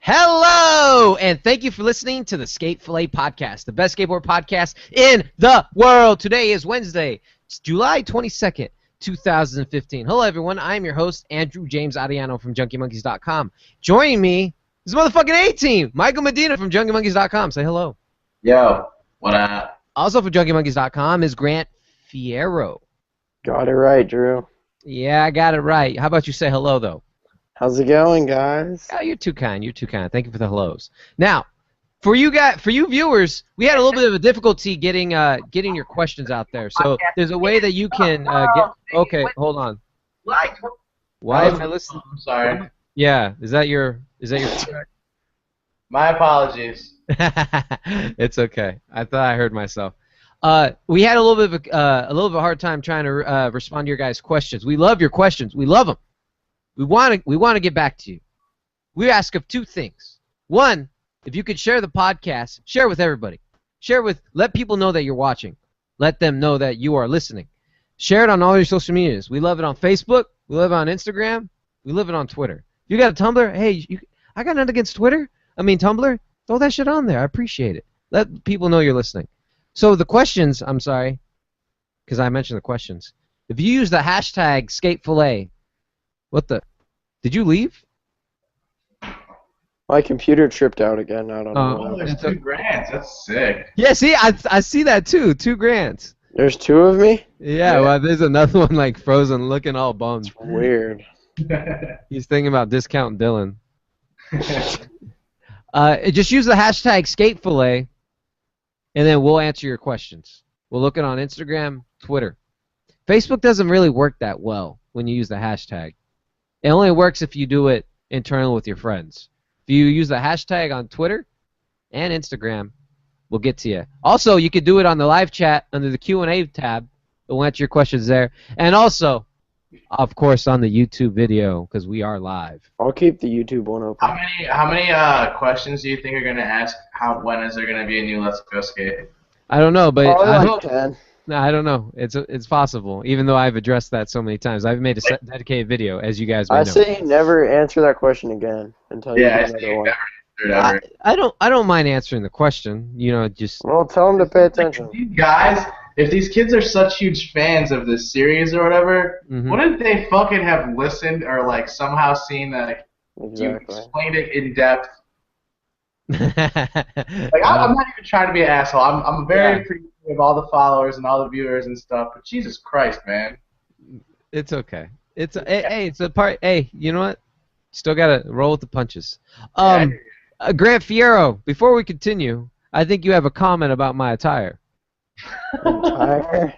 Hello, and thank you for listening to the Fillet podcast, the best skateboard podcast in the world. Today is Wednesday. It's July 22nd, 2015. Hello, everyone. I'm your host, Andrew James Ariano from JunkieMonkeys.com. Joining me is the motherfucking A-Team, Michael Medina from JunkieMonkeys.com. Say hello. Yo, what up? Also from JunkieMonkeys.com is Grant Fierro. Got it right, Drew. Yeah, I got it right. How about you say hello, though? How's it going, guys? Oh, you're too kind. You're too kind. Thank you for the hellos. Now, for you viewers, we had a little bit of a difficulty getting your questions out there. So there's a way that you can get. Okay, hold on. Why am I listening? I'm sorry. Yeah, is that your? My apologies. It's okay. I thought I heard myself. We had a little bit of a hard time trying to respond to your guys' questions. We love your questions. We love them. We want to get back to you. We ask of two things. One, if you could share the podcast, share with everybody. Let people know that you're watching. Let them know that you are listening. Share it on all your social medias. We love it on Facebook. We love it on Instagram. We love it on Twitter. If you got a Tumblr, hey, I got nothing against Tumblr. Throw that shit on there. I appreciate it. Let people know you're listening. So the questions, I'm sorry, because I mentioned the questions. If you use the hashtag SkateFillet, what the? Did you leave? My computer tripped out again. I don't know. Oh, there's two grants. That's sick. Yeah, see, I see that too. 2 grants. There's 2 of me? Yeah, well, there's another one like frozen, looking all bummed. Weird. He's thinking about discounting Dylan. Just use the hashtag SkateFillet, and then we'll answer your questions. We'll look it on Instagram, Twitter. Facebook doesn't really work that well when you use the hashtag. It only works if you do it internal with your friends. If you use the hashtag on Twitter and Instagram, we'll get to you. Also, you could do it on the live chat under the Q&A tab. We'll answer your questions there. And also, of course, on the YouTube video, because we are live. I'll keep the YouTube one open. How many questions do you think are going to ask? When is there going to be a new Let's Go Skate? I don't know, but Probably I like hope. 10. No, I don't know. It's possible, even though I've addressed that so many times. I've made a dedicated video, as you guys may know. I say never answer that question again until you get another one. I don't mind answering the question. You know, just. Well, tell them to pay attention. These guys, if these kids are such huge fans of this series or whatever, wouldn't they fucking have listened or like somehow seen that you explained it in depth? Like I'm not even trying to be an asshole. I'm very appreciative of all the followers and all the viewers and stuff, but Jesus Christ, man. It's okay. It's a part. Hey, you know what? Still gotta roll with the punches. Grant Fierro, before we continue, I think you have a comment about my attire. Attire?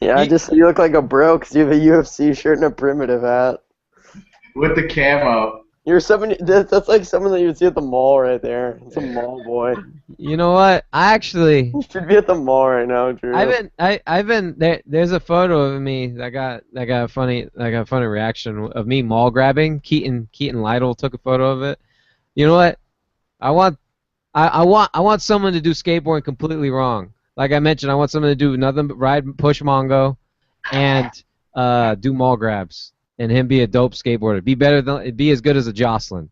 Yeah, you look like a bro because you have a UFC shirt and a primitive hat. With the camo. That's like someone that you would see at the mall right there. It's a mall boy. You know what? I actually You should be at the mall right now, Drew. I've been there's a photo of me that got a funny reaction of me mall grabbing. Keaton Lytle took a photo of it. You know what? I want someone to do skateboarding completely wrong. Like I mentioned, I want someone to do nothing but ride push Mongo and do mall grabs. And him be a dope skateboarder. Be as good as a Jocelyn.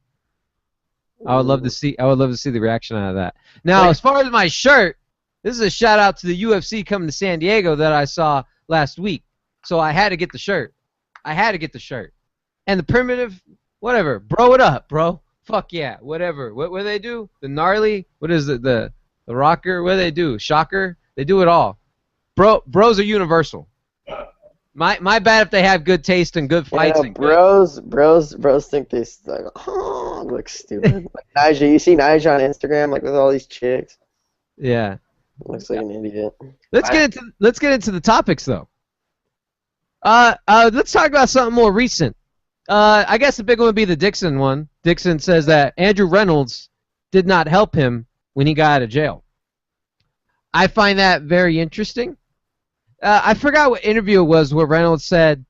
I would love to see the reaction out of that. Now, as far as my shirt, this is a shout out to the UFC coming to San Diego that I saw last week. So I had to get the shirt. And the primitive, whatever, bro it up, bro. Fuck yeah, whatever. What do they do? The gnarly, what is it? The rocker, what do they do? Shocker? They do it all. Bros are universal. My bad if they have good taste and good fights. Yeah, bros think they look stupid. Like Nigel, you see Nigel on Instagram, like with all these chicks. Yeah. Looks like an idiot. Let's get into the topics though. Let's talk about something more recent. I guess the big one would be the Dixon one. Dixon says that Andrew Reynolds did not help him when he got out of jail. I find that very interesting. I forgot what interview it was where Reynolds said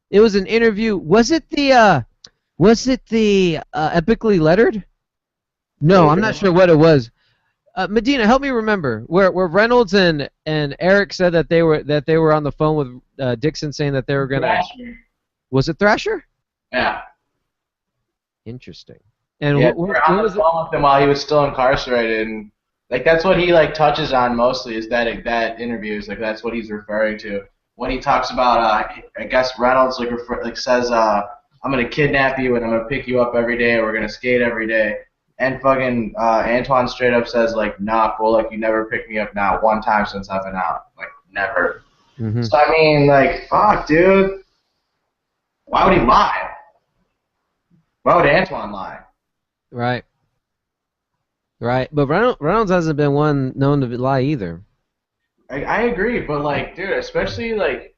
it was an interview. Was it the Epically Lettered? No, I'm not sure what it was. Medina, help me remember where Reynolds and Eric said that they were on the phone with Dixon saying that they were gonna. Thrasher. Was it Thrasher? Yeah. Interesting. And Yeah, what on the was it? phone with him while he was still incarcerated, and like that's what he like touches on mostly is that interviews like that's what he's referring to when he talks about I guess Reynolds like says I'm gonna kidnap you and I'm gonna pick you up every day and we're gonna skate every day, and fucking Antwuan straight up says like nah fool, like you never picked me up not one time since I've been out, like never. Mm-hmm. So I mean like fuck dude, why would he lie? Why would Antwuan lie? Right. Right. But Reynolds hasn't been one known to lie either. I agree, but like, dude, especially like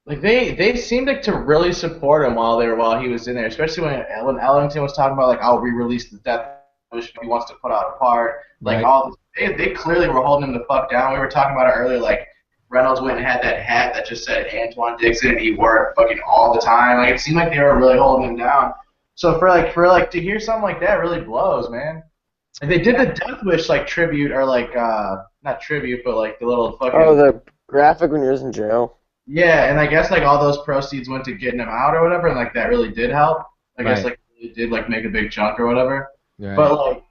they seemed like to really support him while he was in there, especially when Ellington was talking about like I'll re-release the Death Wish if he wants to put out a part, like Right. all this, they clearly were holding him the fuck down. We were talking about it earlier, like Reynolds went and had that hat that just said Antwuan Dixon, and he wore it fucking all the time. Like it seemed like they were really holding him down. So for to hear something like that really blows, man. And they did the Death Wish like tribute or like not tribute but like the little fucking Oh, the graphic when he was in jail. yeah, and I guess like all those proceeds went to getting him out or whatever, and like that really did help. I guess Right. like it did like make a big chunk or whatever. Right. But like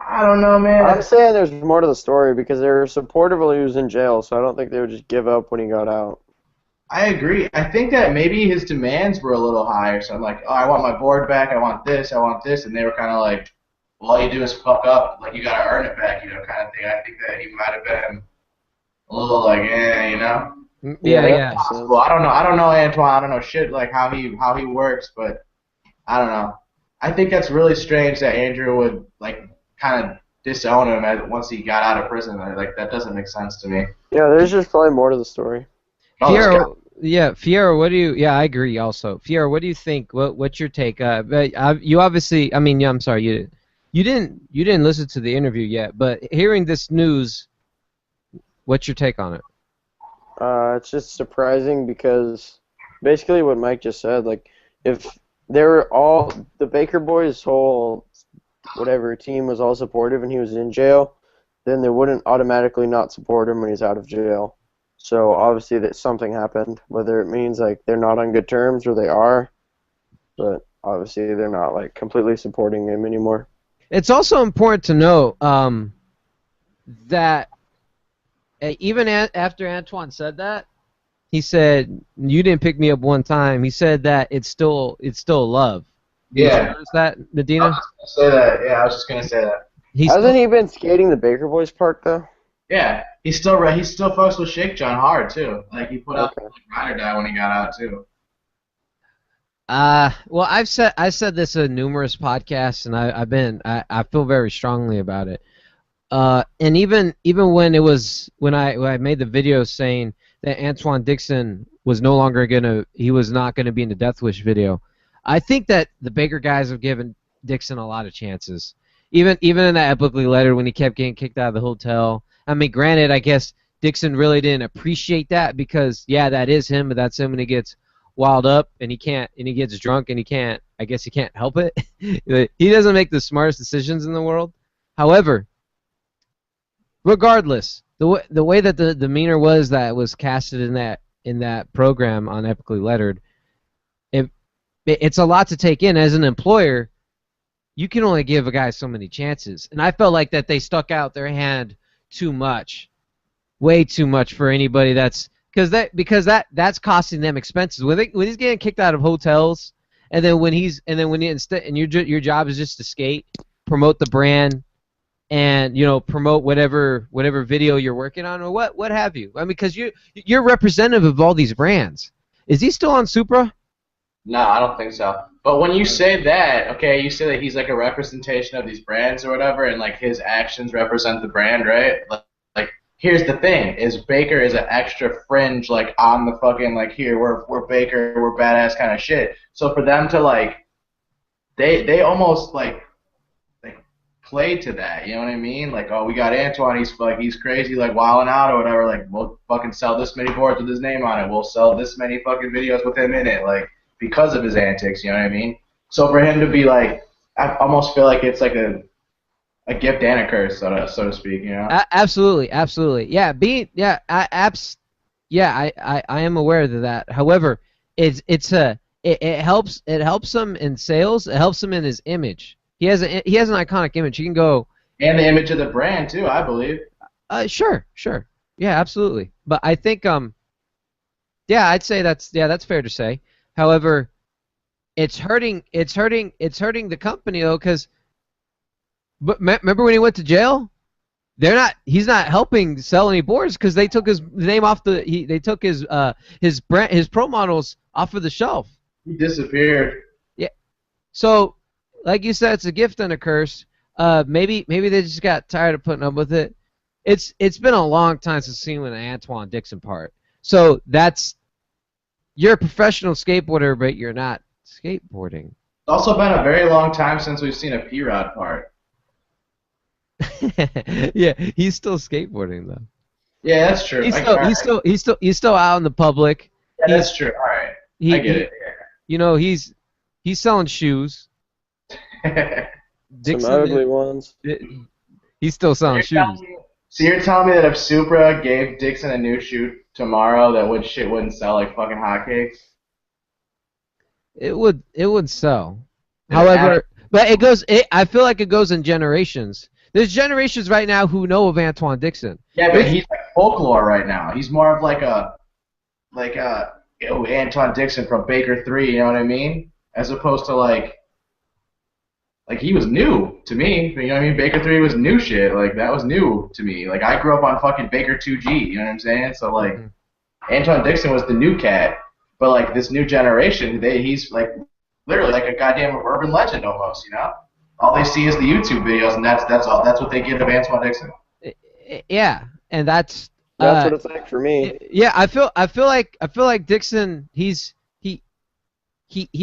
I don't know, man. I'm saying there's more to the story because they were supportive while he was in jail, so I don't think they would just give up when he got out. I agree. I think that maybe his demands were a little high or something. Like, oh, I want my board back. I want this. And they were kind of like, well, all you do is fuck up. Like you gotta earn it back, kind of thing. I think that he might have been a little like, Yeah. possible. I don't know. Antwuan. I don't know shit like how he works, but I don't know. I think that's really strange that Andrew would like kind of disown him once he got out of prison. Like that doesn't make sense to me. Yeah, there's just probably more to the story. Fierro, Fierro, what do you? Yeah, I agree. Also, Fierro, what do you think? What's your take? You obviously, I mean, yeah, I'm sorry, you didn't listen to the interview yet, but hearing this news, what's your take on it? It's just surprising because basically what Mike just said, like if they were all the Baker boys' whole whatever team was all supportive and he was in jail, then they wouldn't automatically not support him when he's out of jail. So obviously that something happened, whether it means like they're not on good terms or they are, but obviously they're not like completely supporting him anymore. It's also important to know that even after Antwuan said that, he said, "You didn't pick me up one time." He said that it's still love. Yeah. Did you notice that, Medina? I was just gonna say that. Yeah, I was just gonna say that. Hasn't he been skating the Baker Boys Park though? Yeah, he still fucks with Shake John hard too. Like he put up like, Ride or Die when he got out too. Well, I've said this in numerous podcasts, and I feel very strongly about it. And even when I made the video saying that Antwuan Dixon was not gonna be in the Death Wish video, I think that the Baker guys have given Dixon a lot of chances. Even in that epically letter when he kept getting kicked out of the hotel. I mean, granted, I guess Dixon really didn't appreciate that because yeah, that is him, but that's him when he gets wild up and he gets drunk and he can't help it. He doesn't make the smartest decisions in the world. However, regardless, the way that the demeanor was that was casted in that program on Epically Lettered, it's a lot to take in. As an employer, you can only give a guy so many chances, and I felt like that they stuck out their hand too much, way too much for anybody because that's costing them expenses. When he's getting kicked out of hotels, and then when your job is just to skate, promote the brand, and promote whatever video you're working on or what have you. I mean, because you're representative of all these brands. Is he still on Supra? No, I don't think so. But when you say that, okay, you say that he's like a representation of these brands or whatever, and like his actions represent the brand, right? Like here's the thing: is Baker is an extra fringe, like on the fucking like here we're Baker, we're badass kind of shit. So for them to like, they almost like play to that, you know what I mean? Like, oh, we got Antwuan, he's crazy, like wilding out or whatever. Like, we'll fucking sell this many boards with his name on it. We'll sell this many fucking videos with him in it, like because of his antics, you know what I mean? So for him to be like, I almost feel like it's like a gift and a curse, so to speak, you know? Absolutely. Yeah, I am aware of that. However, it's a it helps him in sales. It helps him in his image. He has an iconic image. He can go. And the image of the brand too, I believe. Sure. Yeah, absolutely. But I think yeah, I'd say that's fair to say. However, it's hurting the company though, because remember when he went to jail? He's not helping sell any boards because they took his name off they took his pro models off of the shelf. He disappeared. Yeah. So, like you said, it's a gift and a curse. Maybe they just got tired of putting up with it. It's been a long time since seeing an Antwuan Dixon part. So you're a professional skateboarder, but you're not skateboarding. It's also been a very long time since we've seen a P-Rod part. Yeah, he's still skateboarding though. Yeah, that's true. He's still out in the public. Yeah, that's true. All right, I get it. You know, he's selling shoes. Some ugly ones. He's still selling shoes. So you're telling me that if Supra gave Dixon a new shoe tomorrow, that shit wouldn't sell like fucking hotcakes? It would sell. However, but I feel like it goes in generations. There's generations right now who know of Antwuan Dixon. Yeah, but he's like folklore right now. He's more of like Antwuan Dixon from Baker 3, you know what I mean? As opposed to like he was new to me. You know what I mean? Baker 3 was new shit. Like that was new to me. Like I grew up on fucking Baker 2G, you know what I'm saying? So like Antwuan Dixon was the new cat. But like this new generation, he's like literally like a goddamn urban legend almost, you know? All they see is the YouTube videos, and that's all. That's what they get of Antwuan Dixon. Yeah, and that's what it's like for me. Yeah, I feel like Dixon. He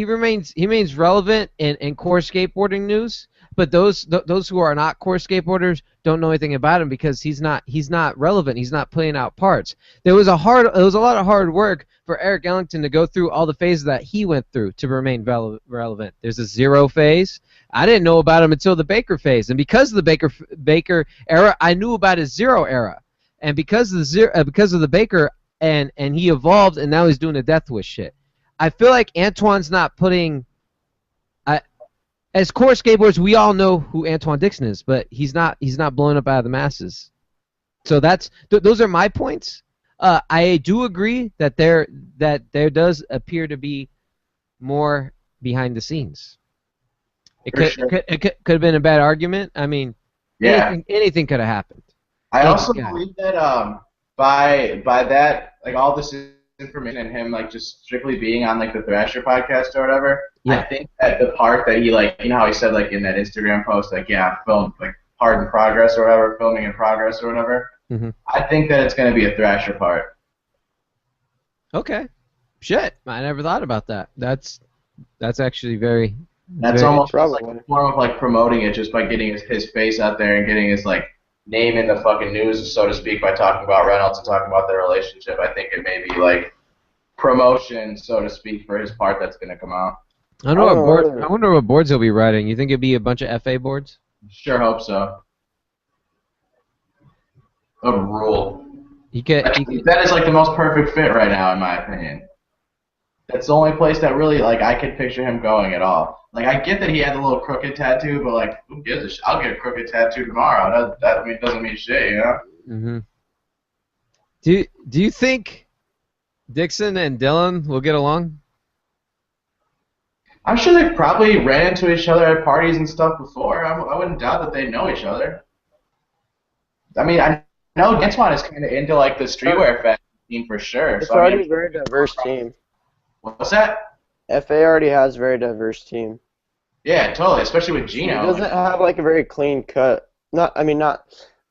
remains relevant in core skateboarding news, but those who are not core skateboarders don't know anything about him because he's not relevant. He's not putting out parts. There was a lot of hard work for Eric Ellington to go through all the phases that he went through to remain relevant. There's a zero phase. I didn't know about him until the Baker phase, and because of the Baker era, I knew about his zero era, and because of the Baker, and he evolved, and now he's doing the Death Wish shit. I feel like Antwuan's not putting. As core skateboarders, we all know who Antwuan Dixon is, but he's not blowing up out of the masses. So those are my points. I do agree that there does appear to be more behind the scenes. It could have been a bad argument. I mean, yeah, anything could have happened. I also believe that by that, like all this information and him like just strictly being on like the Thrasher podcast or whatever, I think that the part that he like, you know how he said like in that Instagram post like film like part in progress or whatever, filming in progress or whatever. Mm-hmm. I think that it's going to be a Thrasher part. Okay. Shit, I never thought about that. That's actually very. That's almost like a form of like promoting it just by getting his face out there and getting his like name in the fucking news, so to speak, by talking about Reynolds and talking about their relationship. I think it may be like promotion, so to speak, for his part that's going to come out. I wonder what boards he'll be riding. You think it'd be a bunch of FA boards? Sure hope so. A rule. That is like the most perfect fit right now, in my opinion. That's the only place that really like I could picture him going at all. Like I get that he had a little crooked tattoo, but like who gives a shit? I'll get a crooked tattoo tomorrow. That doesn't mean shit, you know. Mm-hmm. Do you think Dixon and Dylan will get along? I'm sure they've probably ran into each other at parties and stuff before. I wouldn't doubt that they know each other. I mean, I know Antwuan is kind of into like the streetwear fashion scene for sure. It's already a very diverse team. What's that? FA already has a very diverse team. Yeah, totally, especially with Gino. It doesn't have like a very clean cut. Not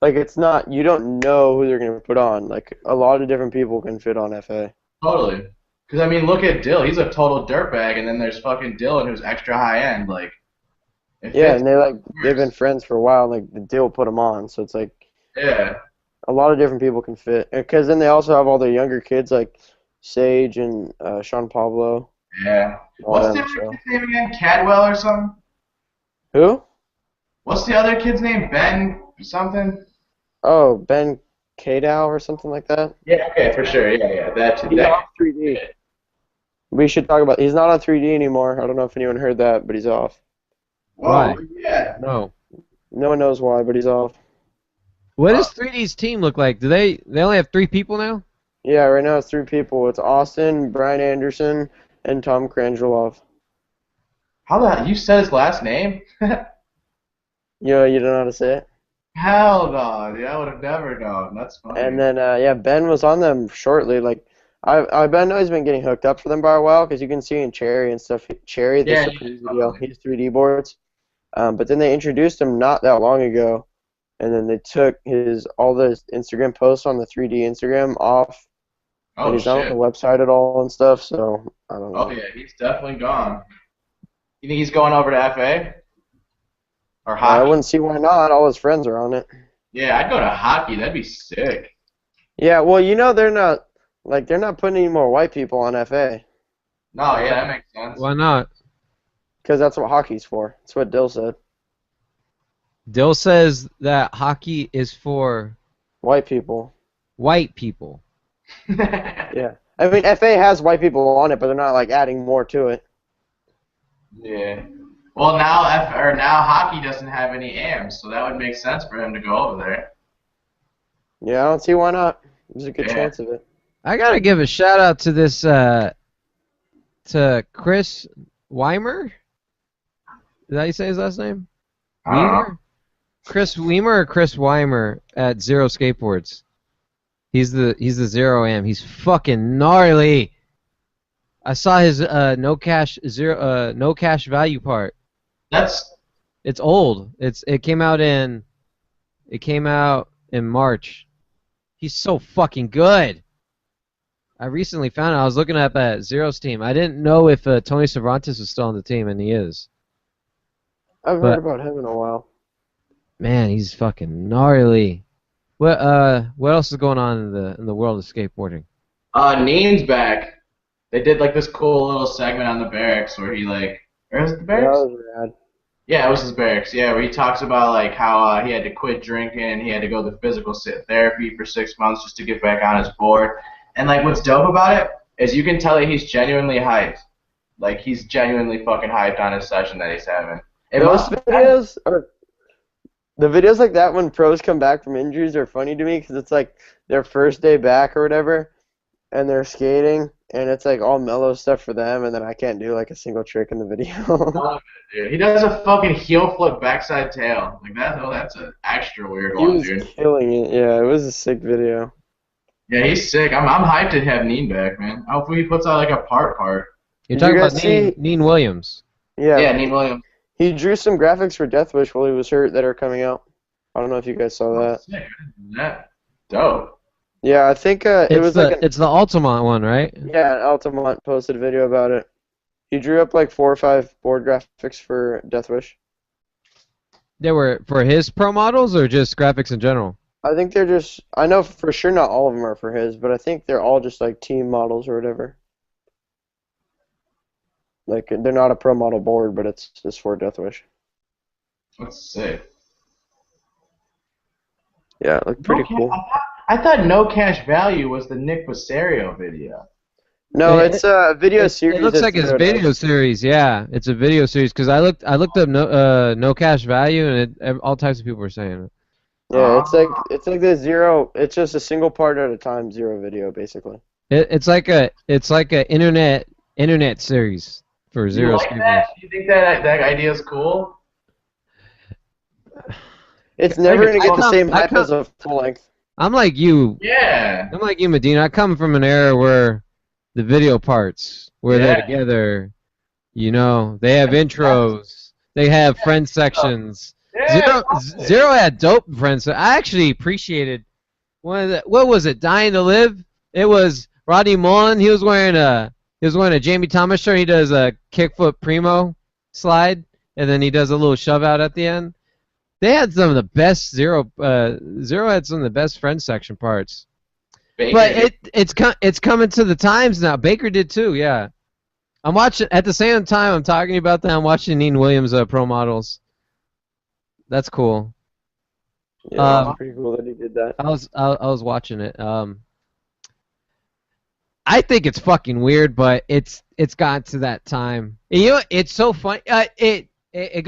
like it's not. You don't know who they're gonna put on. Like a lot of different people can fit on FA. Totally. Because I mean, look at Dill. He's a total dirtbag, and then there's fucking Dylan, who's extra high end. Like. Yeah, and they've been friends for a while. Like the Dill put them on, so it's like. Yeah. A lot of different people can fit. Because then they also have all the younger kids like Sage and Sean Pablo. Yeah. What's the other kid's name again? Cadwell or something? Who? What's the other kid's name? Ben something? Oh, Ben Kadow or something like that? Yeah, okay, for sure. Yeah. That's 3D. We should talk about. He's not on 3D anymore. I don't know if anyone heard that, but he's off. Why? Oh, yeah. No. No one knows why, but he's off. What does 3D's team look like? Do they only have 3 people now? Yeah, right now it's 3 people. It's Austin, Brian Anderson, and Tom Krangelov. How the you said his last name? You know, you don't know how to say it. Hell no, dude, I would have never known. That's funny. And then yeah, Ben was on them shortly. Like Ben knows he's been getting hooked up for them by a while because you can see in Cherry and stuff. Cherry, the Supreme video, he's 3D boards. But then they introduced him not that long ago, and then they took all the Instagram posts on the 3D Instagram off. Oh, and he's shit. not on the website at all and stuff. So I don't know. Oh yeah, he's definitely gone. You think he's going over to FA? Or hockey? I wouldn't see why not. All his friends are on it. Yeah, I'd go to hockey. That'd be sick. Yeah, well, you know they're not putting any more white people on FA. No, yeah, that makes sense. Why not? Because that's what hockey's for. That's what Dill said. Dill says that hockey is for White people. white people. Yeah. I mean, FA has white people on it, but they're not like adding more to it. Yeah. Well, now hockey doesn't have any AMs, so that would make sense for him to go over there. Yeah, I don't see why not. There's a good chance of it. I gotta give a shout out to this to Chris Wimer. Is that how you say his last name? I don't know. Wimer? Chris Wimer or Chris Wimer at Zero Skateboards. He's the Zero AM. He's fucking gnarly. I saw his no cash value part. It's old. It came out in March. He's so fucking good. I recently found out. I was looking up at Zero's team. I didn't know if Tony Cervantes was still on the team, and he is. I've heard about him in a while. Man, he's fucking gnarly. What else is going on in the world of skateboarding? Neen's back. They did like this cool little segment on the barracks where he like, or was it the barracks? That was rad. Yeah, it was his barracks. Yeah, where he talks about like how he had to quit drinking and he had to go to physical therapy for 6 months just to get back on his board. And like, what's dope about it is you can tell that he's genuinely hyped. Like he's genuinely fucking hyped on his session that he's having. The videos like that when pros come back from injuries are funny to me because it's like their first day back or whatever, and they're skating, and it's like all mellow stuff for them, and then I can't do like a single trick in the video. Dude, he does a fucking heel flip backside tail. Like that's an extra weird one, dude. He was killing it. Yeah, it was a sick video. Yeah, he's sick. I'm hyped to have Neen back, man. Hopefully he puts out like a part. You're talking about Neen Williams. Yeah, Neen Williams. He drew some graphics for Death Wish while he was hurt that are coming out. I don't know if you guys saw that. Sick. That dope. Yeah, I think it was it's the Altamont one, right? Yeah, Altamont posted a video about it. He drew up like 4 or 5 board graphics for Death Wish. They were for his pro models or just graphics in general? I think they're just. I know for sure not all of them are for his, but I think they're all just like team models or whatever. Like they're not a pro model board, but it's just for Death Wish. That's sick. Yeah, it looked pretty cool. I thought No Cash Value was the Nick Basario video. No, it's a video series. It looks like it's a video series. Yeah, it's a video series because I looked up No Cash Value and all types of people were saying it. Yeah, it's like the Zero. It's just a single part at a time Zero video basically. It's like a internet series for Zero. You like that? Do you think that idea is cool? It's never gonna get the same hype as a full length. I'm like you. Yeah. I'm like you, Medina. I come from an era where the video parts where they're together. You know, they have intros. They have friend sections. Yeah, Zero had dope friends. I actually appreciated one of the. What was it? Dying to Live. It was Rodney Mullen. He was wearing a Jamie Thomas shirt. He does a kickflip primo slide, and then he does a little shove out at the end. They had some of the best Zero had some of the best friend section parts. Baker. But it's coming to the times now. Baker did too, yeah. I'm watching at the same time I'm talking about that. I'm watching Neen Williams pro models. That's cool. Yeah, that's pretty cool that he did that. I was watching it. I think it's fucking weird, but it's gotten to that time. You know, it's so funny. It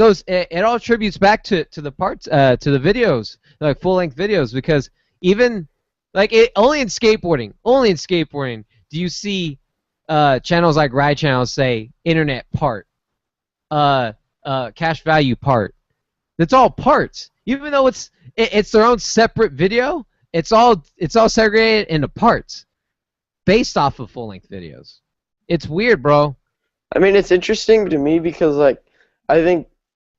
all attributes back to the parts to the videos, like full length videos, because even like only in skateboarding do you see channels like Ride Channels say internet part, cash value part. It's all parts, even though it's their own separate video. It's all segregated into parts, based off of full length videos. It's weird, bro. I mean, it's interesting to me because like I think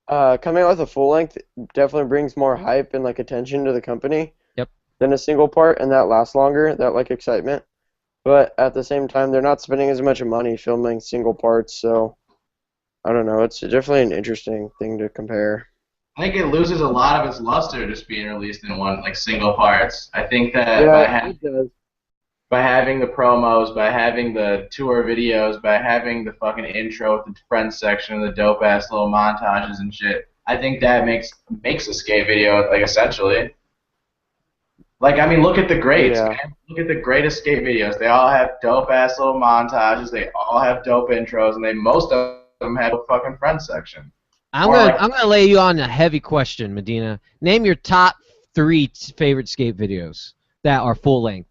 coming out with a full length definitely brings more hype and like attention to the company. Yep. Than a single part, and that lasts longer. That like excitement. But at the same time, they're not spending as much money filming single parts, so I don't know. It's definitely an interesting thing to compare. I think it loses a lot of its luster just being released in one like single parts. I think that by having the promos, by having the tour videos, by having the fucking intro with the friends section, the dope ass little montages and shit, I think that makes a skate video like essentially. Like, I mean, look at the greats, man. Look at the greatest skate videos. They all have dope-ass little montages. They all have dope intros, and most of them have a fucking friends section. I'm gonna lay you on a heavy question, Medina. Name your top 3 favorite skate videos that are full length.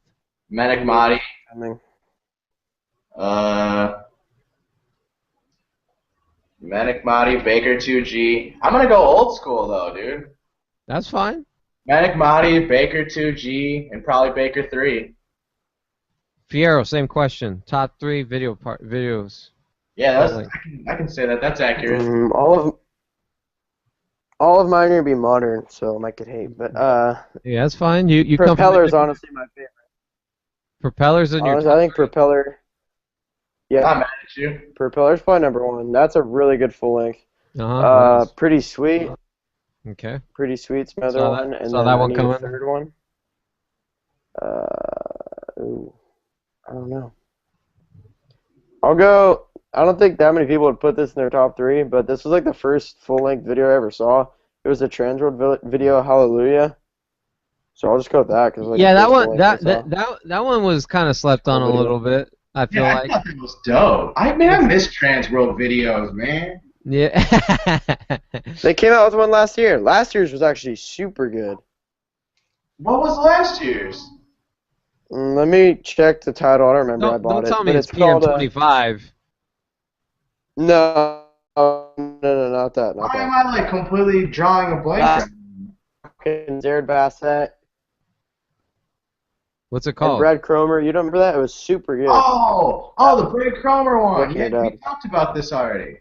Manic Marty. Manic Marty, Baker 2G. I'm gonna go old school though, dude. That's fine. Manic Marty, Baker 2G, and probably Baker 3. Fierro, same question. Top 3 videos. Yeah, I can say that. That's accurate. All of mine are gonna be modern, so I might get hate, but yeah, that's fine. You Propeller's honestly my favorite. Propeller's in your top I think Propeller. Yeah. I'm mad at you. Propeller's probably number 1. That's a really good full length. Pretty Sweet. Okay. Pretty Sweet's my other one, and saw then that one coming. Third one. I don't know. I'll go. I don't think that many people would put this in their top 3, but this was like the first full-length video I ever saw. It was a Transworld video, Hallelujah. So I'll just go with that because like yeah, that one was kind of slept on a little bit. I feel like. I thought it was dope. I miss Transworld videos, man. Yeah. They came out with one last year. Last year's was actually super good. What was last year's? Let me check the title. I don't remember. I bought don't tell it. me But it's PM25. No, not that. Why am I like completely drawing a blank? Jared Bassett. What's it called? And Brad Cromer. You don't remember that? It was super good. Oh, the Brad Cromer one. Yeah, we talked about this already.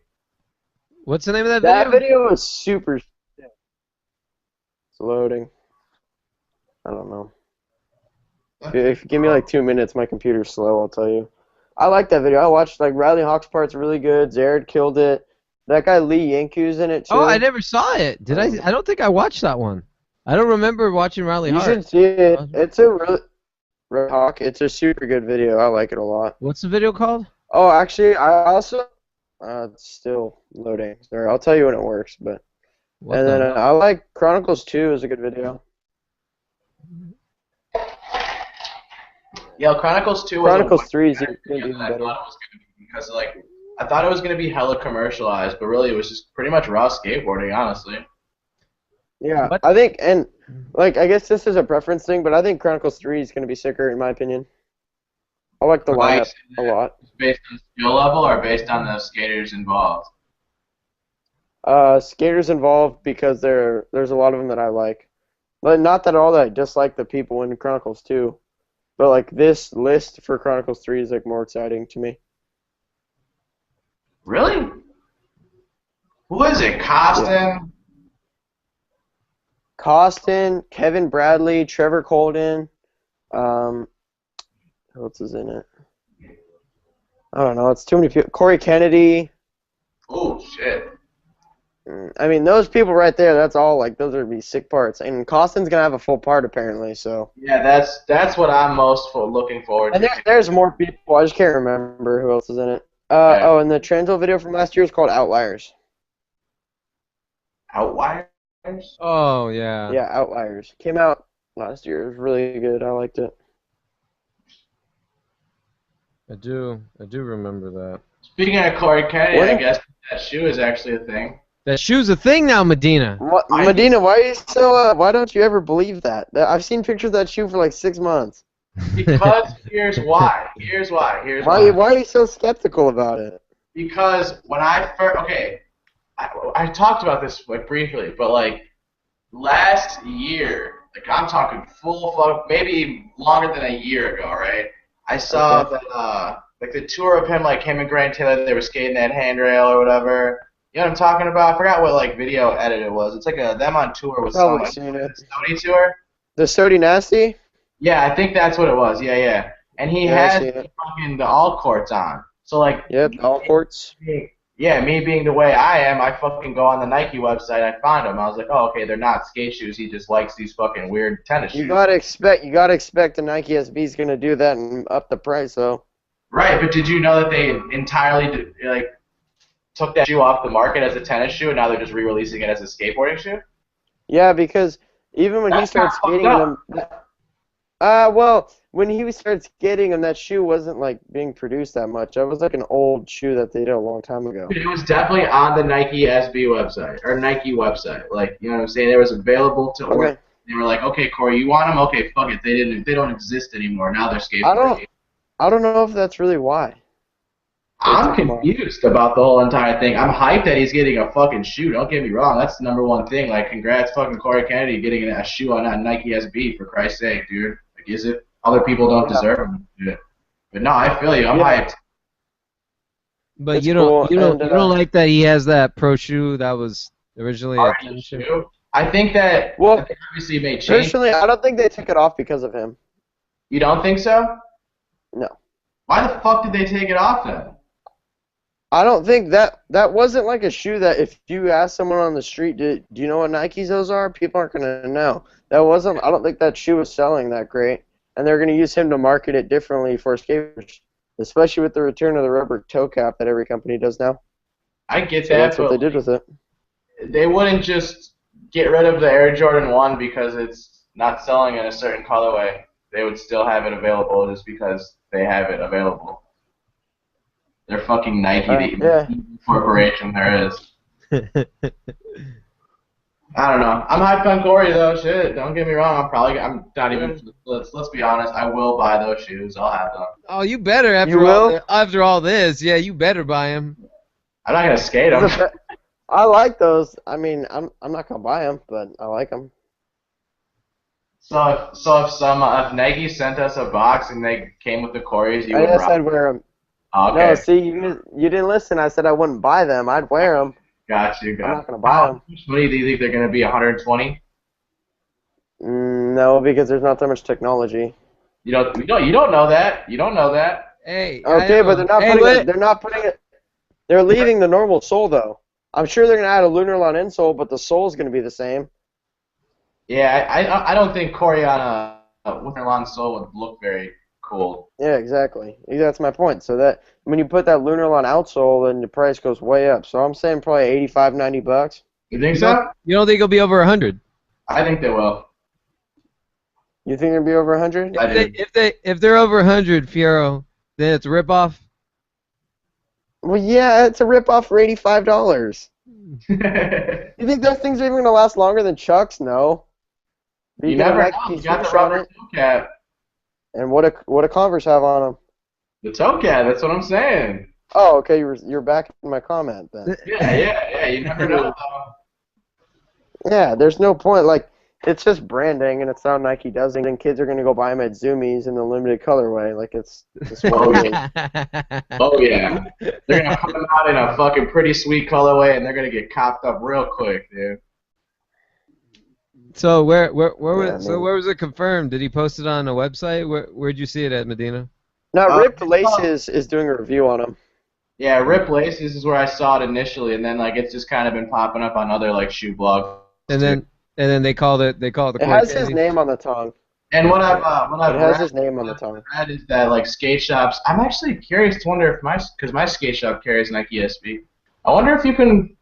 What's the name of that video? That video was super. It's loading. I don't know. If you give me like 2 minutes, my computer's slow, I'll tell you. I like that video. I watched like Riley Hawk's part's really good. Zared killed it. That guy Lee Yanku's in it too. Oh, I never saw it. Did I? I don't think I watched that one. I don't remember watching Riley Hawk. You should see it. It's a really Hawk. It's a super good video. I like it a lot. What's the video called? Oh, actually, I also it's still loading. Sorry, I'll tell you when it works. But then I like Chronicles 2 is a good video. Yeah, Chronicles 2 Chronicles 3 is even better. Because like I thought it was gonna be hella commercialized, but really it was just pretty much raw skateboarding, honestly. Yeah, I think, and like I guess this is a preference thing, but I think Chronicles 3 is gonna be sicker in my opinion. I like the lineup a lot. Based on skill level or based on the skaters involved? Skaters involved because there's a lot of them that I like. But not that all that I dislike the people in Chronicles 2. But like this list for Chronicles 3 is like more exciting to me. Really? Who is it? Costin? Yeah. Costin, Kevin Bradley, Trevor Colden. Who else is in it? I don't know. It's too many people. Corey Kennedy. Oh shit. I mean, those people right there. That's all. Like, those would be sick parts. And Costin's gonna have a full part apparently. So. Yeah, that's what I'm most looking forward to. And there's more people. I just can't remember who else is in it. Oh, and the Transworld video from last year is called Outliers. Outliers? Oh yeah. Yeah, Outliers. Came out last year. It was really good. I liked it. I do remember that. Speaking of Corey Kennedy, I guess that shoe is actually a thing. That shoe's a thing now, Medina. What, Medina, why are you so? Why don't you ever believe that? I've seen pictures of that shoe for like 6 months. Because here's why. Why are you so skeptical about it? Because when I first, I talked about this like briefly, but like last year, like I'm talking maybe longer than a year ago, right? I saw that like the tour of him and Grant Taylor, they were skating that handrail or whatever. You know what I'm talking about? I forgot what like video edit it was. It's like them on tour with Probably seen it. The Sony tour. The Sody Nasty? Yeah, I think that's what it was. Yeah. And he had fucking the all courts on. So like. Yep, all courts. Yeah, me being the way I am, I fucking go on the Nike website. I find them. I was like, oh, okay, they're not skate shoes. He just likes these fucking weird tennis shoes. You gotta expect the Nike SB's gonna do that and up the price, though. Right, but did you know that they entirely took that shoe off the market as a tennis shoe, and now they're just re-releasing it as a skateboarding shoe? Yeah, because even when he started skating them, when he started skating them, that shoe wasn't like being produced that much. That was like an old shoe that they did a long time ago. It was definitely on the Nike SB website or Nike website. Like, you know what I'm saying? It was available to order. They were like, okay, Corey, you want them? Okay, fuck it. They don't exist anymore. Now they're skateboarding. I don't know if that's really why. I'm confused about the whole entire thing. I'm hyped that he's getting a fucking shoe. Don't get me wrong. That's the number one thing. Like, congrats fucking Corey Kennedy getting a shoe on that Nike SB, for Christ's sake, dude. Like, is it? Other people don't deserve them to do it. But no, I feel you. I'm hyped. But you don't like that he has that pro shoe that was originally a tennis shoe? I think that obviously it may change. Personally, I don't think they took it off because of him. You don't think so? No. Why the fuck did they take it off then? I don't think that wasn't like a shoe that if you ask someone on the street, do you know what Nikes those are? People aren't gonna know. I don't think that shoe was selling that great, and they're gonna use him to market it differently for skaters, especially with the return of the rubber toe cap that every company does now. I get that. That's what they did with it. They wouldn't just get rid of the Air Jordan 1 because it's not selling in a certain colorway. They would still have it available just because they have it available. They're fucking Nike, the corporation there is. I don't know. I'm hyped on Corey though. Shit, don't get me wrong. I'm not even. Let's be honest. I will buy those shoes. I'll have them. Oh, you better after all this. Yeah, you better buy them. I'm not gonna skate them. I like those. I mean, I'm not gonna buy them, but I like them. So if Nike sent us a box and they came with the Corys, you would rock them? I'd wear them. Okay. No, see, you didn't listen. I said I wouldn't buy them. I'd wear them. Got you. I'm not gonna buy them. How many do you think they're gonna be? 120? No, because there's not that much technology. You don't know that. You don't know that. Hey. Okay, but they're not putting it. They're leaving the normal sole though. I'm sure they're gonna add a Lunarlon insole, but the sole's gonna be the same. Yeah, I don't think Corey on a Lunarlon sole would look very cool. Yeah, exactly. That's my point. So that when you put that Lunarlon outsole, then the price goes way up. So I'm saying probably $85-$90. You think so? You don't think it'll be over 100? I think they will. You think it'll be over 100? If they're over 100, Fiero, then it's a ripoff. Well, yeah, it's a ripoff for $85. You think those things are even gonna last longer than Chuck's? No. You never know. You got the rubber toe cap. And what do Converse have on them? The toe cap. That's what I'm saying. Oh, okay. You're back in my comment then. Yeah. You never know. Yeah, there's no point. Like, it's just branding, and it's how Nike does it. And kids are gonna go buy them at Zoomies in the limited colorway. Like it's Oh yeah. They're gonna put them out in a fucking pretty sweet colorway, and they're gonna get copped up real quick, dude. So where was it confirmed? Did he post it on a website? Where'd you see it at, Medina? No, Ripped Laces is doing a review on them. Yeah, Ripped Laces is where I saw it initially, and then like it's just kind of been popping up on other like shoe blogs. And then they called it the. It has his name on the tongue. And what I've it has his name on the tongue. Read is that like skate shops. I'm actually curious to wonder if my skate shop carries Nike SB. I wonder if you can.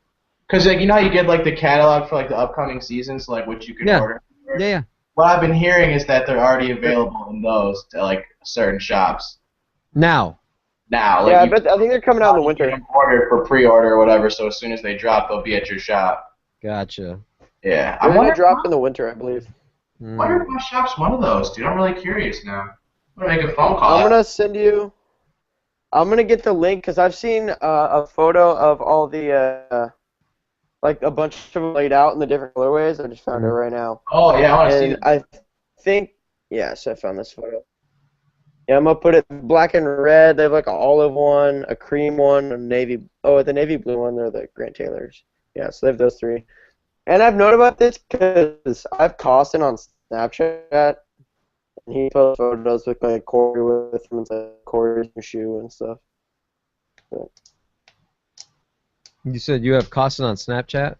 Because, like, you know how you get, like, the catalog for, like, the upcoming seasons, like, which you can order? Yeah. What I've been hearing is that they're already available in those to, like, certain shops. Now. now. Like, Yeah, I think they're coming out in the winter. Ordered for pre-order or whatever, so as soon as they drop, they'll be at your shop. Gotcha. Yeah. They're going to drop in the winter, I believe. I wonder if my shop's one of those, dude. I'm really curious now. I'm going to make a phone call. I'm going to send you... I'm going to get the link, because I've seen a photo of all the... like a bunch of them laid out in the different colorways. I just found it right now. Oh, yeah, I want to see it. I think... Yes, I found this photo. Yeah, I'm going to put it black and red. They have like an olive one, a cream one, a navy... Oh, the navy blue one, they're the Grant Taylors. Yeah, so they have those three. And I've known about this because I've Costin on Snapchat, and he posts photos with like Corey with him and Corey's shoe and stuff. But. You said you have Costin on Snapchat?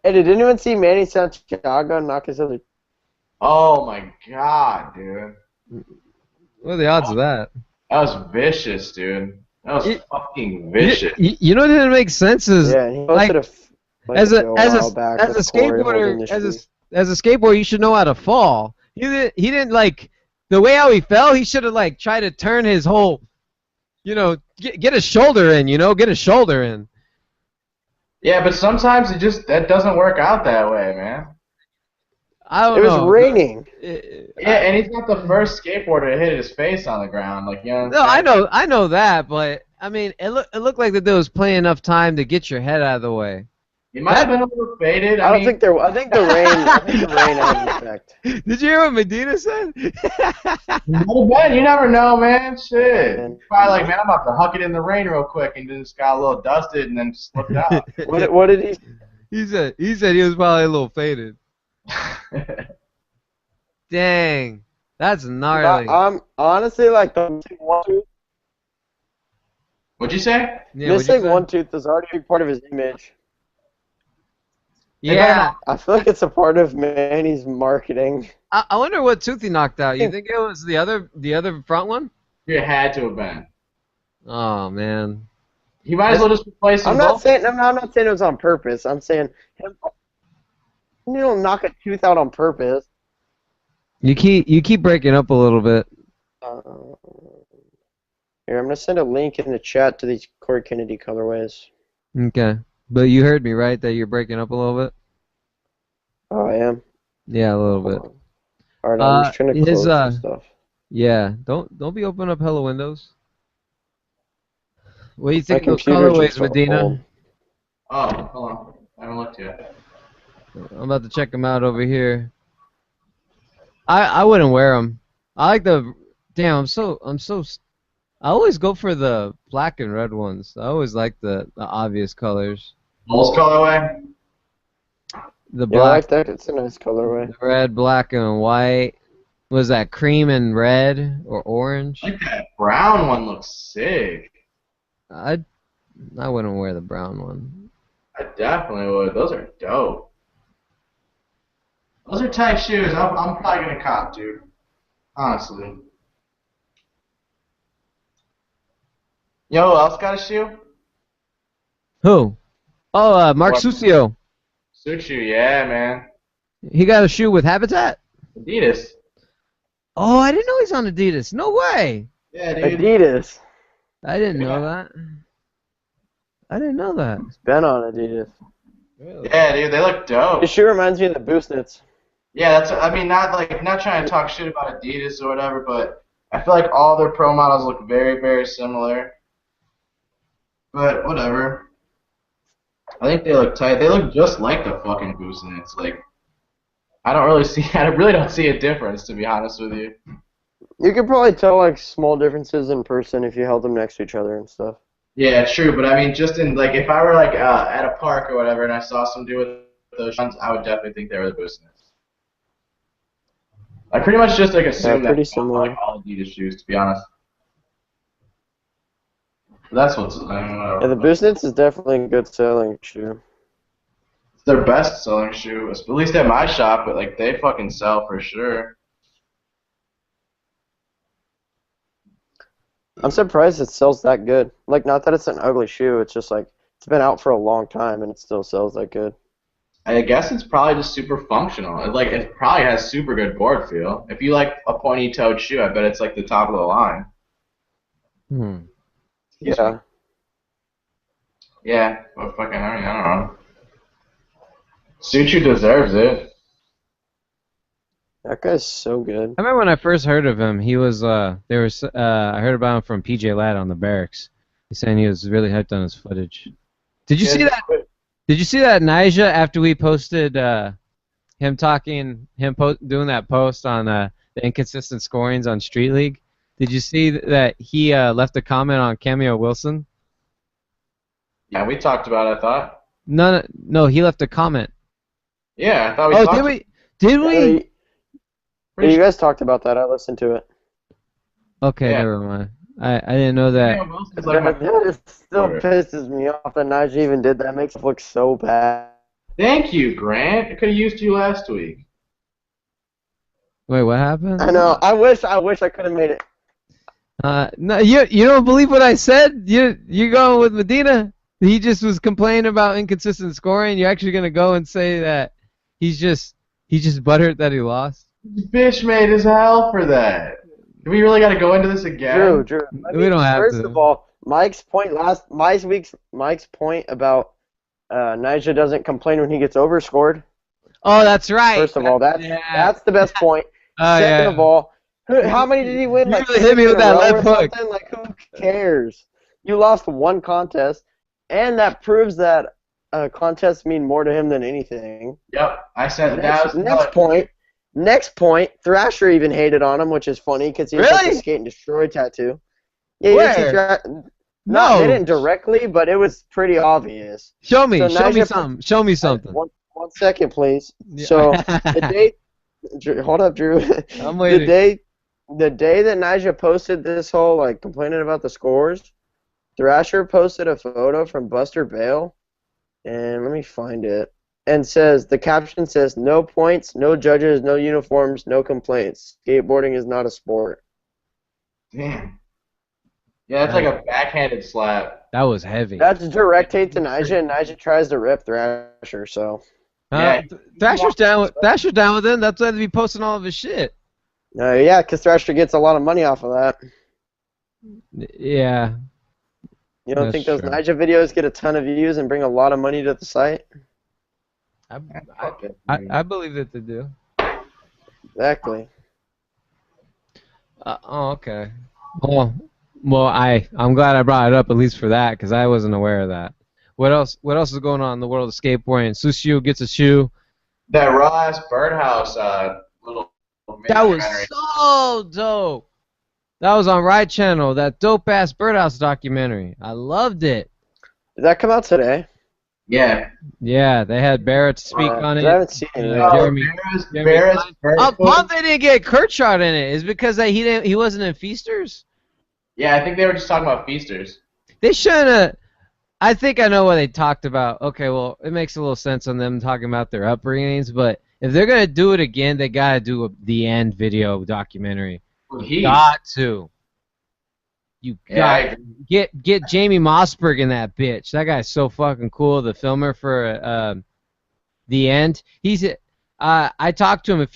Hey, did anyone see Manny Santiago knock his other? Oh my god, dude. What are the odds of that? That was vicious, dude. That was fucking vicious. You know what didn't make sense is yeah, and he posted as a skateboarder, as a skateboarder, you should know how to fall. He didn't like the way how he fell. He should have like tried to turn his whole, get his shoulder in. Get his shoulder in. Yeah, but sometimes that doesn't work out that way, man. I don't know. It was raining. Yeah, and he's not the first skateboarder to hit his face on the ground, like No, I know that, but I mean, it looked like that there was plenty enough time to get your head out of the way. He might have been a little faded. I think the rain had an effect. Did you hear what Medina said? Ben, you never know, man. Shit. Probably like, man, I'm about to huck it in the rain real quick, and just got a little dusted and then slipped out. What did he? He said he was probably a little faded. Dang, that's gnarly. I'm honestly like What'd you say? Yeah, missing one tooth is already a part of his image. Yeah. I feel like it's a part of Manny's marketing. I wonder what tooth he knocked out. You think it was the other front one? It had to have been. Oh man. He might as well just replace them. I'm not saying it was on purpose. I'm saying you don't knock a tooth out on purpose. You keep breaking up a little bit. Here, I'm gonna send a link in the chat to these Corey Kennedy colorways. Okay, but you heard me right that you're breaking up a little bit. Oh, I am. Yeah, a little bit. All right, I'm just trying to close some stuff. Yeah, don't be opening up hella windows. What do you think of those colorways, Medina? Oh, hold on. I haven't looked yet. I'm about to check them out over here. I wouldn't wear them. I like the. Damn, I always go for the black and red ones. I always like the obvious colors. Bulls colorway? The black. Yeah, I like that. It's a nice colorway. Red, black, and white. Was that cream and red or orange? I think that brown one looks sick. I wouldn't wear the brown one. I definitely would. Those are dope. Those are tight shoes. I'm probably gonna cop, dude. Honestly. Yo, who else got a shoe? Who? Oh, Mark Sucio. Suchu, yeah, man. He got a shoe with Habitat? Adidas. Oh, I didn't know he's on Adidas. No way. Yeah, dude. Adidas. I didn't know that. I didn't know that. It's been on Adidas. Really? Yeah, dude, they look dope. His shoe reminds me of the Boostnits. Yeah, I mean, not trying to talk shit about Adidas or whatever, but I feel like all their pro models look very, very similar. But whatever. I think they look tight. They look just like the fucking Boostnits. Like, I really don't see a difference, to be honest with you. You could probably tell like small differences in person if you held them next to each other and stuff. Yeah, true. But I mean, just in like, if I were like at a park or whatever, and I saw some dude with those ones, I would definitely think they were the Boostnits. I pretty much just like assume pretty that similar. like all Adidas shoes, to be honest. That's what's. I don't know. Yeah, the Boostnits is definitely a good selling shoe. It's their best selling shoe, at least at my shop. But like, they fucking sell for sure. I'm surprised it sells that good. Like, not that it's an ugly shoe. It's just like it's been out for a long time and it still sells that good. I guess it's probably just super functional. It probably has super good board feel. If you like a pointy-toed shoe, I bet it's like the top of the line. Hmm. Yeah. Yeah, well, fucking, I mean, I don't know. Suchu deserves it. That guy's so good. I remember when I first heard of him, he was I heard about him from PJ Ladd on the Barracks. He's saying he was really hyped on his footage. Did you see that? Did you see that Nyjah after we posted him doing that post on the inconsistent scorings on Street League? Did you see that he left a comment on Cameo Wilson? Yeah, we talked about it, I thought. No, he left a comment. Yeah, I thought we Oh, talked. did we? Did we? Yeah, you guys talked about that. I listened to it. Okay, Yeah. never mind. I didn't know that. Cameo Wilson's like my That still pisses me off that Nyjah even did that. It makes it look so bad. Thank you, Grant. I could have used you last week. Wait, what happened? I know. I wish I could have made it. No, you don't believe what I said? You're going with Medina? He just was complaining about inconsistent scoring. You're actually gonna go and say that he's just butthurt that he lost? Bitch made as hell for that. Do we really got to go into this again? Drew. We don't have first to. First of all, Mike's point about Nyjah doesn't complain when he gets overscored. Oh, that's right. First of all, that's the best point. Oh, Second yeah. of all, how many did he win? You Like really hit me with that left hook. Like, who cares? You lost one contest, and that proves that contests mean more to him than anything. Yep, I said Next point, Thrasher even hated on him, which is funny because he has like a Skate and Destroy tattoo. Yeah, Where? No, they didn't directly, but it was pretty obvious. Show me Nyjah Show me something. One second, please. Yeah. So hold up, Drew. I'm waiting. The day that Nyjah posted this whole like complaining about the scores, Thrasher posted a photo from Buster Bale, and let me find it. And the caption says, "No points, no judges, no uniforms, no complaints. Skateboarding is not a sport." Damn. Yeah, that's like a backhanded slap. That was heavy. That's direct hate to Nyjah, and Nyjah tries to rip Thrasher. So. Yeah. Thrasher's down with him. That's why they be posting all of his shit. Yeah, because Thrasher gets a lot of money off of that. Yeah. You don't That's think those true. Nyjah videos get a ton of views and bring a lot of money to the site? I believe that they do. Exactly. Oh, okay. Well, I'm glad I brought it up at least for that because I wasn't aware of that. What else is going on in the world of skateboarding? Susio gets a shoe. That raw ass birdhouse little. That was so dope. That was on Ride Channel. That dope ass Birdhouse documentary. I loved it. Did that come out today? Yeah. Yeah, they had Barrett speak on it. I haven't seen it. Jeremy. Barrett's I'm pumped they didn't get Kirkshot in it. Is because he wasn't in Feasters? Yeah, I think they were just talking about Feasters. They shouldn't have. I think I know what they talked about. Okay, well, it makes a little sense on them talking about their upbringings, but if they're gonna do it again, they gotta do the end video documentary. Got to. You got get Jamie Mossberg in that bitch. That guy's so fucking cool. The filmer for the end. I talked to him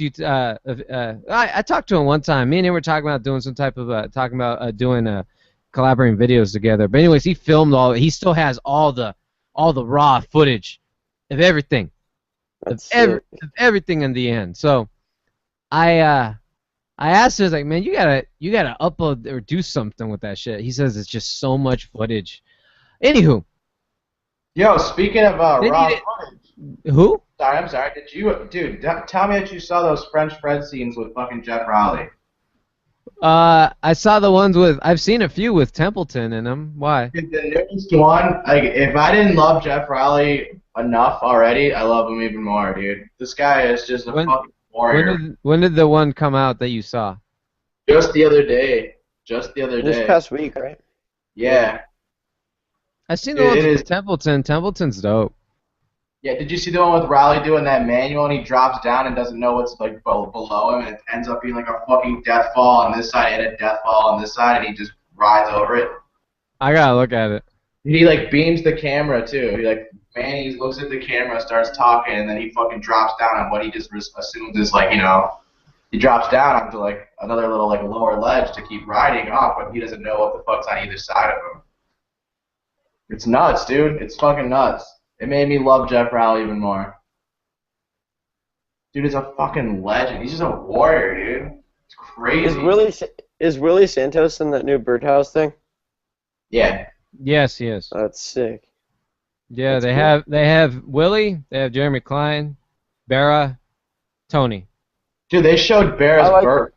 I talked to him one time. Me and him were talking about doing some type of doing collaborating videos together. But anyways, he filmed all. He still has all the raw footage of everything. Of everything in the end. So I asked him, I was like, man, you gotta upload or do something with that shit. He says it's just so much footage. Anywho. Yo, speaking of raw footage. Who? I'm sorry. Tell me that you saw those French Fred scenes with fucking Jeff Rowley. I saw the ones with. I've seen a few with Templeton in them. Why? The newest one. Like, if I didn't love Jeff Rowley enough already, I love him even more, dude. This guy is just a fucking warrior. When did the one come out that you saw? Just the other day. This past week, right? Yeah. I've seen the ones with Templeton. Templeton's dope. Yeah, did you see the one with Rowley doing that manual and he drops down and doesn't know what's like below him and it ends up being like a fucking death fall on this side and a death fall on this side and he just rides over it? I gotta look at it. He like beams the camera too. He looks at the camera, starts talking, and then he fucking drops down on what he just assumes is like, he drops down onto like another little like lower ledge to keep riding off, but he doesn't know what the fuck's on either side of him. It's nuts, dude. It's fucking nuts. It made me love Jeff Rowell even more. Dude is a fucking legend. He's just a warrior, dude. It's crazy. Is Willie Santos in that new Birdhouse thing? Yeah. Yes, yes. That's sick. Yeah, That's they have Willie, they have Jeremy Klein, Barra, Tony. Dude, they showed Bear's vert.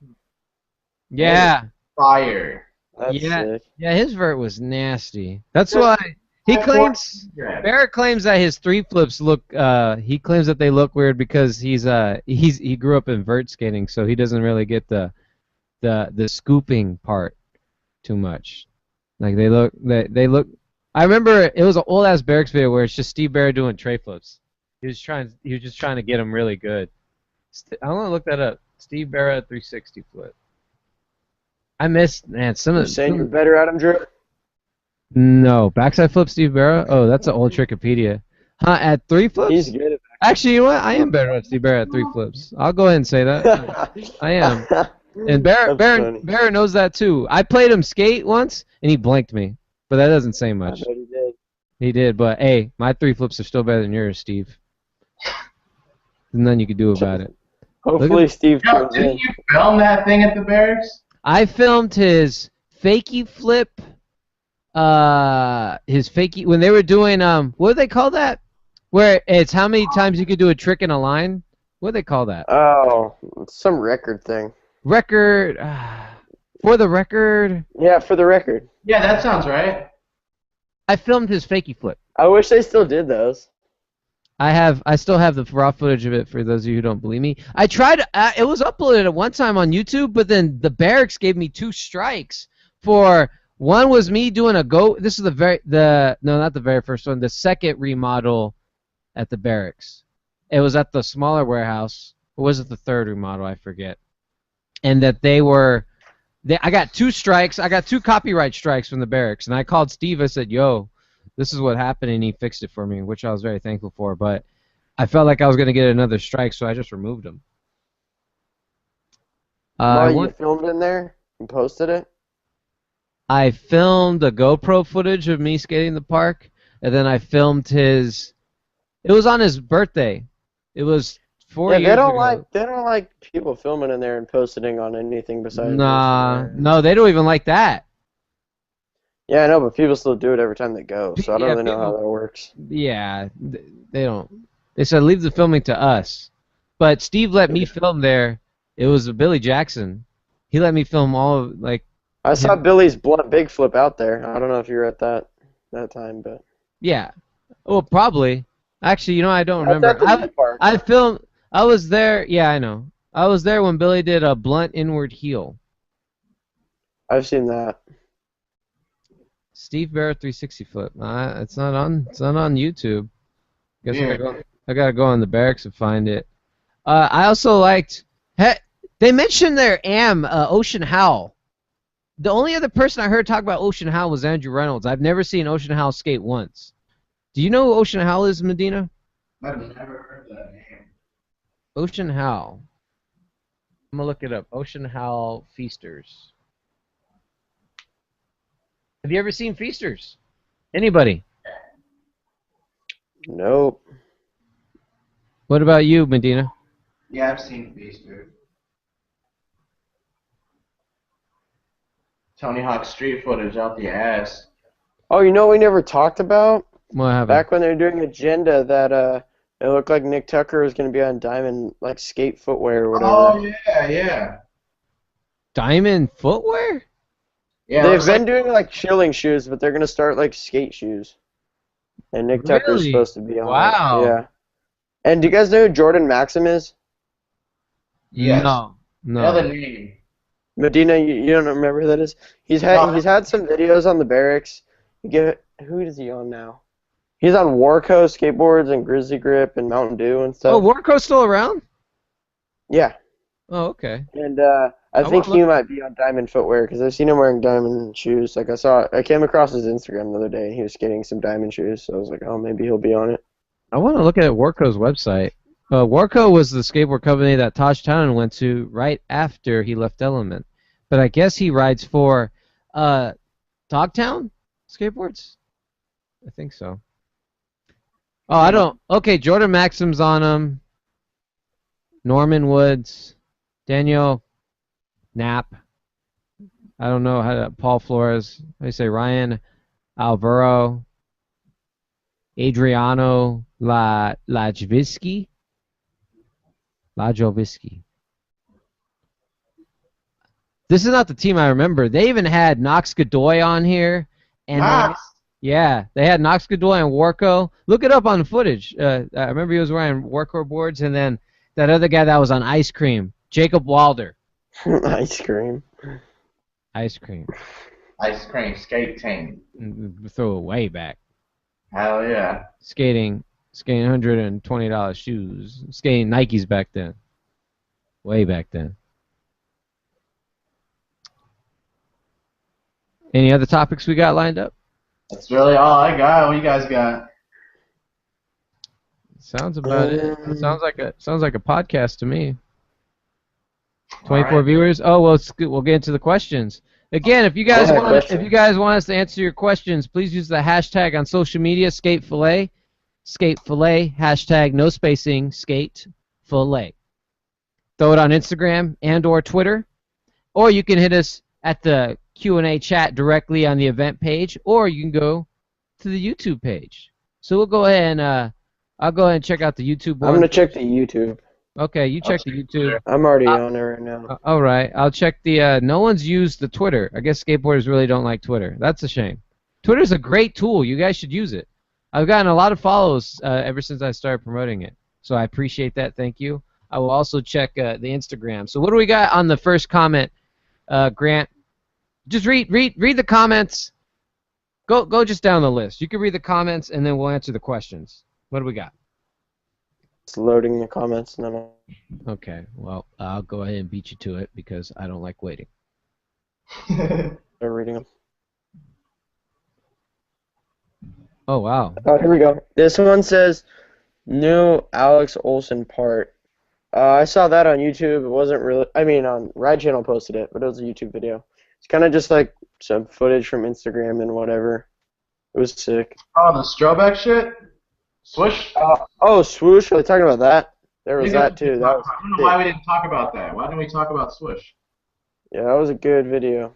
Yeah. Fire. That's sick. Yeah, his vert was nasty. That's why he claims Barrett claims that his 3 flips look he claims that they look weird because he grew up in vert skating, so he doesn't really get the scooping part too much. Like they look I remember it was an old ass Barracks video where it's just Steve Barrett doing tray flips. He was just trying to get them really good. I want to look that up. Steve Barrett 360 flip. I missed some of the. Saying you're better at him, Drew? No, backside flip Steve Barrett. Oh, that's an old Trickopedia. Huh? At 3 flips? He's good at Actually, you know what? I am better at Steve Barrett at 3 flips. I'll go ahead and say that. I am. And Barrett knows that too. I played him skate once, and he blanked me. But that doesn't say much. I bet he did. He did, but hey, my 3 flips are still better than yours, Steve. There's nothing you can do about it. Hopefully, Steve. Didn't you film that thing at the Barracks? I filmed his fakie flip. His fakie when they were doing what do they call that? Where it's how many times you could do a trick in a line. What do they call that? Oh, some record thing. Record. For the record. Yeah, for the record. Yeah, that sounds right. I filmed his fakie flip. I wish they still did those. I still have the raw footage of it for those of you who don't believe me. I tried. It was uploaded at one time on YouTube, but then the Barracks gave me 2 strikes for. One was me doing a go. This is no, not the very first one. The second remodel at the Barracks. It was at the smaller warehouse. Or was it the third remodel? I forget. And that I got 2 strikes. I got 2 copyright strikes from the Barracks, and I called Steve. I said, "Yo, this is what happened," and he fixed it for me, which I was very thankful for. But I felt like I was going to get another strike, so I just removed them. You filmed in there and posted it? I filmed the GoPro footage of me skating the park, and then I filmed his. It was on his birthday. It was 4 years ago. They don't like people filming in there and posting on anything besides. No, they don't even like that. Yeah, I know, but people still do it every time they go, so I don't really know how that works. Yeah, they don't. They said leave the filming to us, but Steve let me film there. It was Billy Jackson. He let me film all of I saw Billy's big flip out there. I don't know if you were at that time, but yeah. Well, probably. Actually, I don't remember. I filmed. I was there. Yeah, I know. I was there when Billy did a blunt inward heel. I've seen that. Steve Barrett 360 flip. It's not on YouTube. Guess I gotta go on the Barracks and find it. I also liked. They mentioned their Ocean Howl. The only other person I heard talk about Ocean Howl was Andrew Reynolds. I've never seen Ocean Howl skate once. Do you know who Ocean Howl is, Medina? I've never heard that name. Ocean Howl. I'm gonna look it up. Ocean Howl Feasters. Have you ever seen Feasters? Anybody? Nope. What about you, Medina? Yeah, I've seen Feasters. Tony Hawk street footage out the ass. Oh, you know what we never talked about? What happened? Back when they were doing Agenda, that it looked like Nick Tucker was going to be on Diamond, skate footwear or whatever. Oh, yeah. Diamond footwear? Yeah. They've been doing, chilling shoes, but they're going to start, skate shoes. And Nick Tucker's supposed to be on Wow. it. Yeah. And do you guys know who Jordan Maxim is? Yes. No. The name. Medina, you don't remember who that is? He's had some videos on the Barracks. Who is he on now? He's on Warco skateboards and Grizzly Grip and Mountain Dew and stuff. Oh, Warco's still around? Yeah. Oh, okay. And I think he might be on Diamond footwear because I've seen him wearing Diamond shoes. I came across his Instagram the other day and he was getting some Diamond shoes, so I was like, oh, maybe he'll be on it. I want to look at Warco's website. Warco was the skateboard company that Taj Town went to right after he left Element. But I guess he rides for Dogtown skateboards? I think so. Oh, I don't. Okay, Jordan Maxim's on him. Norman Woods. Daniel Knapp. I don't know how to. Paul Flores. How do you say? Ryan Alvaro. Adriano Lajovisky. This is not the team I remember. They even had Knox Godoy on here. And they had Knox Godoy and Warco. Look it up on the footage. I remember he was wearing Warco boards, and then that other guy that was on Ice Cream, Jacob Walder. Ice Cream. Skate team. Throw it way back. Hell yeah. Skating $120 shoes. Skating Nikes back then. Way back then. Any other topics we got lined up? That's really all I got. What you guys got? Sounds about it. Sounds like a podcast to me. 24 viewers. Oh well, we'll get into the questions. Again, if you guys want us to answer your questions, please use the hashtag on social media, SkateFillet. SkateFillet, hashtag no spacing, SkateFillet. Throw it on Instagram and or Twitter, or you can hit us at the Q&A chat directly on the event page, or you can go to the YouTube page. So we'll go ahead and I'll go ahead and check out the YouTube one. I'm gonna check the YouTube. Okay, you check the YouTube. I'm already on there right now. All right, I'll check the. No one's used the Twitter. I guess skateboarders really don't like Twitter. That's a shame. Twitter's a great tool. You guys should use it. I've gotten a lot of follows ever since I started promoting it. So I appreciate that. Thank you. I will also check the Instagram. So what do we got on the first comment, Grant? Just read the comments. Go just down the list. You can read the comments and then we'll answer the questions. What do we got? It's loading the comments and then Okay, well, I'll go ahead and beat you to it because I don't like waiting. They're reading them. Oh, wow. Oh, here we go. This one says, new Alex Olsen part. I saw that on YouTube. It wasn't really, on Ride Channel posted it, but it was a YouTube video. It's kind of just like some footage from Instagram and whatever. It was sick. Oh, the Strobeck shit? Swoosh? Swoosh? Are they talking about that? There was that too. I don't know why we didn't talk about that. Why didn't we talk about Swoosh? Yeah, that was a good video.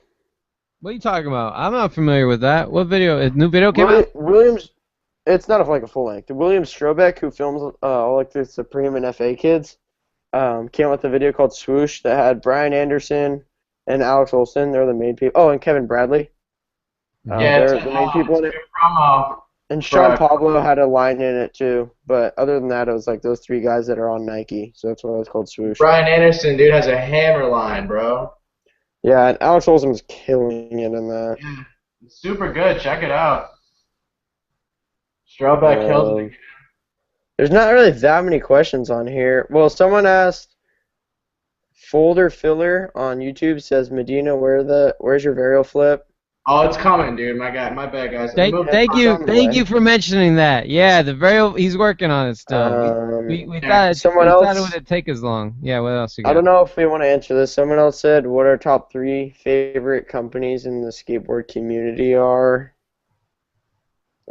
What are you talking about? I'm not familiar with that. What video? A new video came out? Williams, it's not like a full length. Williams Strobeck, who films all like the Supreme and FA kids, came out with a video called Swoosh that had Brian Anderson and Alex Olsen. They're the main people. Oh, and Kevin Bradley. They're the main people in it. And Sean Pablo had a line in it too, but other than that, it was like those three guys that are on Nike, so that's why it was called Swoosh. Brian Anderson, dude, has a hammer line, bro. Yeah, and Alex Olsen was killing it in that. Yeah, super good. Check it out. Strobeck kills it. There's not really that many questions on here. Well, someone asked, Folder Filler on YouTube says, Medina, where's your varial flip? Oh, it's coming, dude. My bad, guys. Thank you for mentioning that. Yeah, he's working on it still. We thought it wouldn't take as long. Yeah, what else you got? I don't know if we want to answer this. Someone else said, what our top 3 favorite companies in the skateboard community are?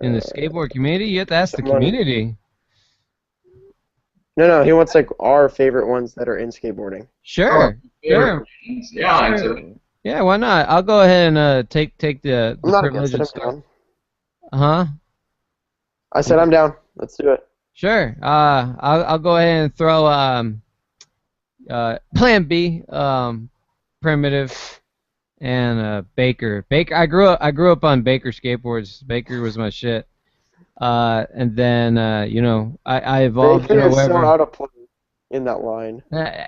In the skateboard community? You have to ask the community. No, he wants like our favorite ones that are in skateboarding. Sure. Yeah, sure. Yeah, why not? I'll go ahead and take the privilege of stuff. Huh? I said I'm down. Let's do it. Sure. I'll go ahead and throw Plan B, Primitive, and Baker. I grew up on Baker skateboards. Baker was my shit. And then I evolved. Baker is so out of place in that line.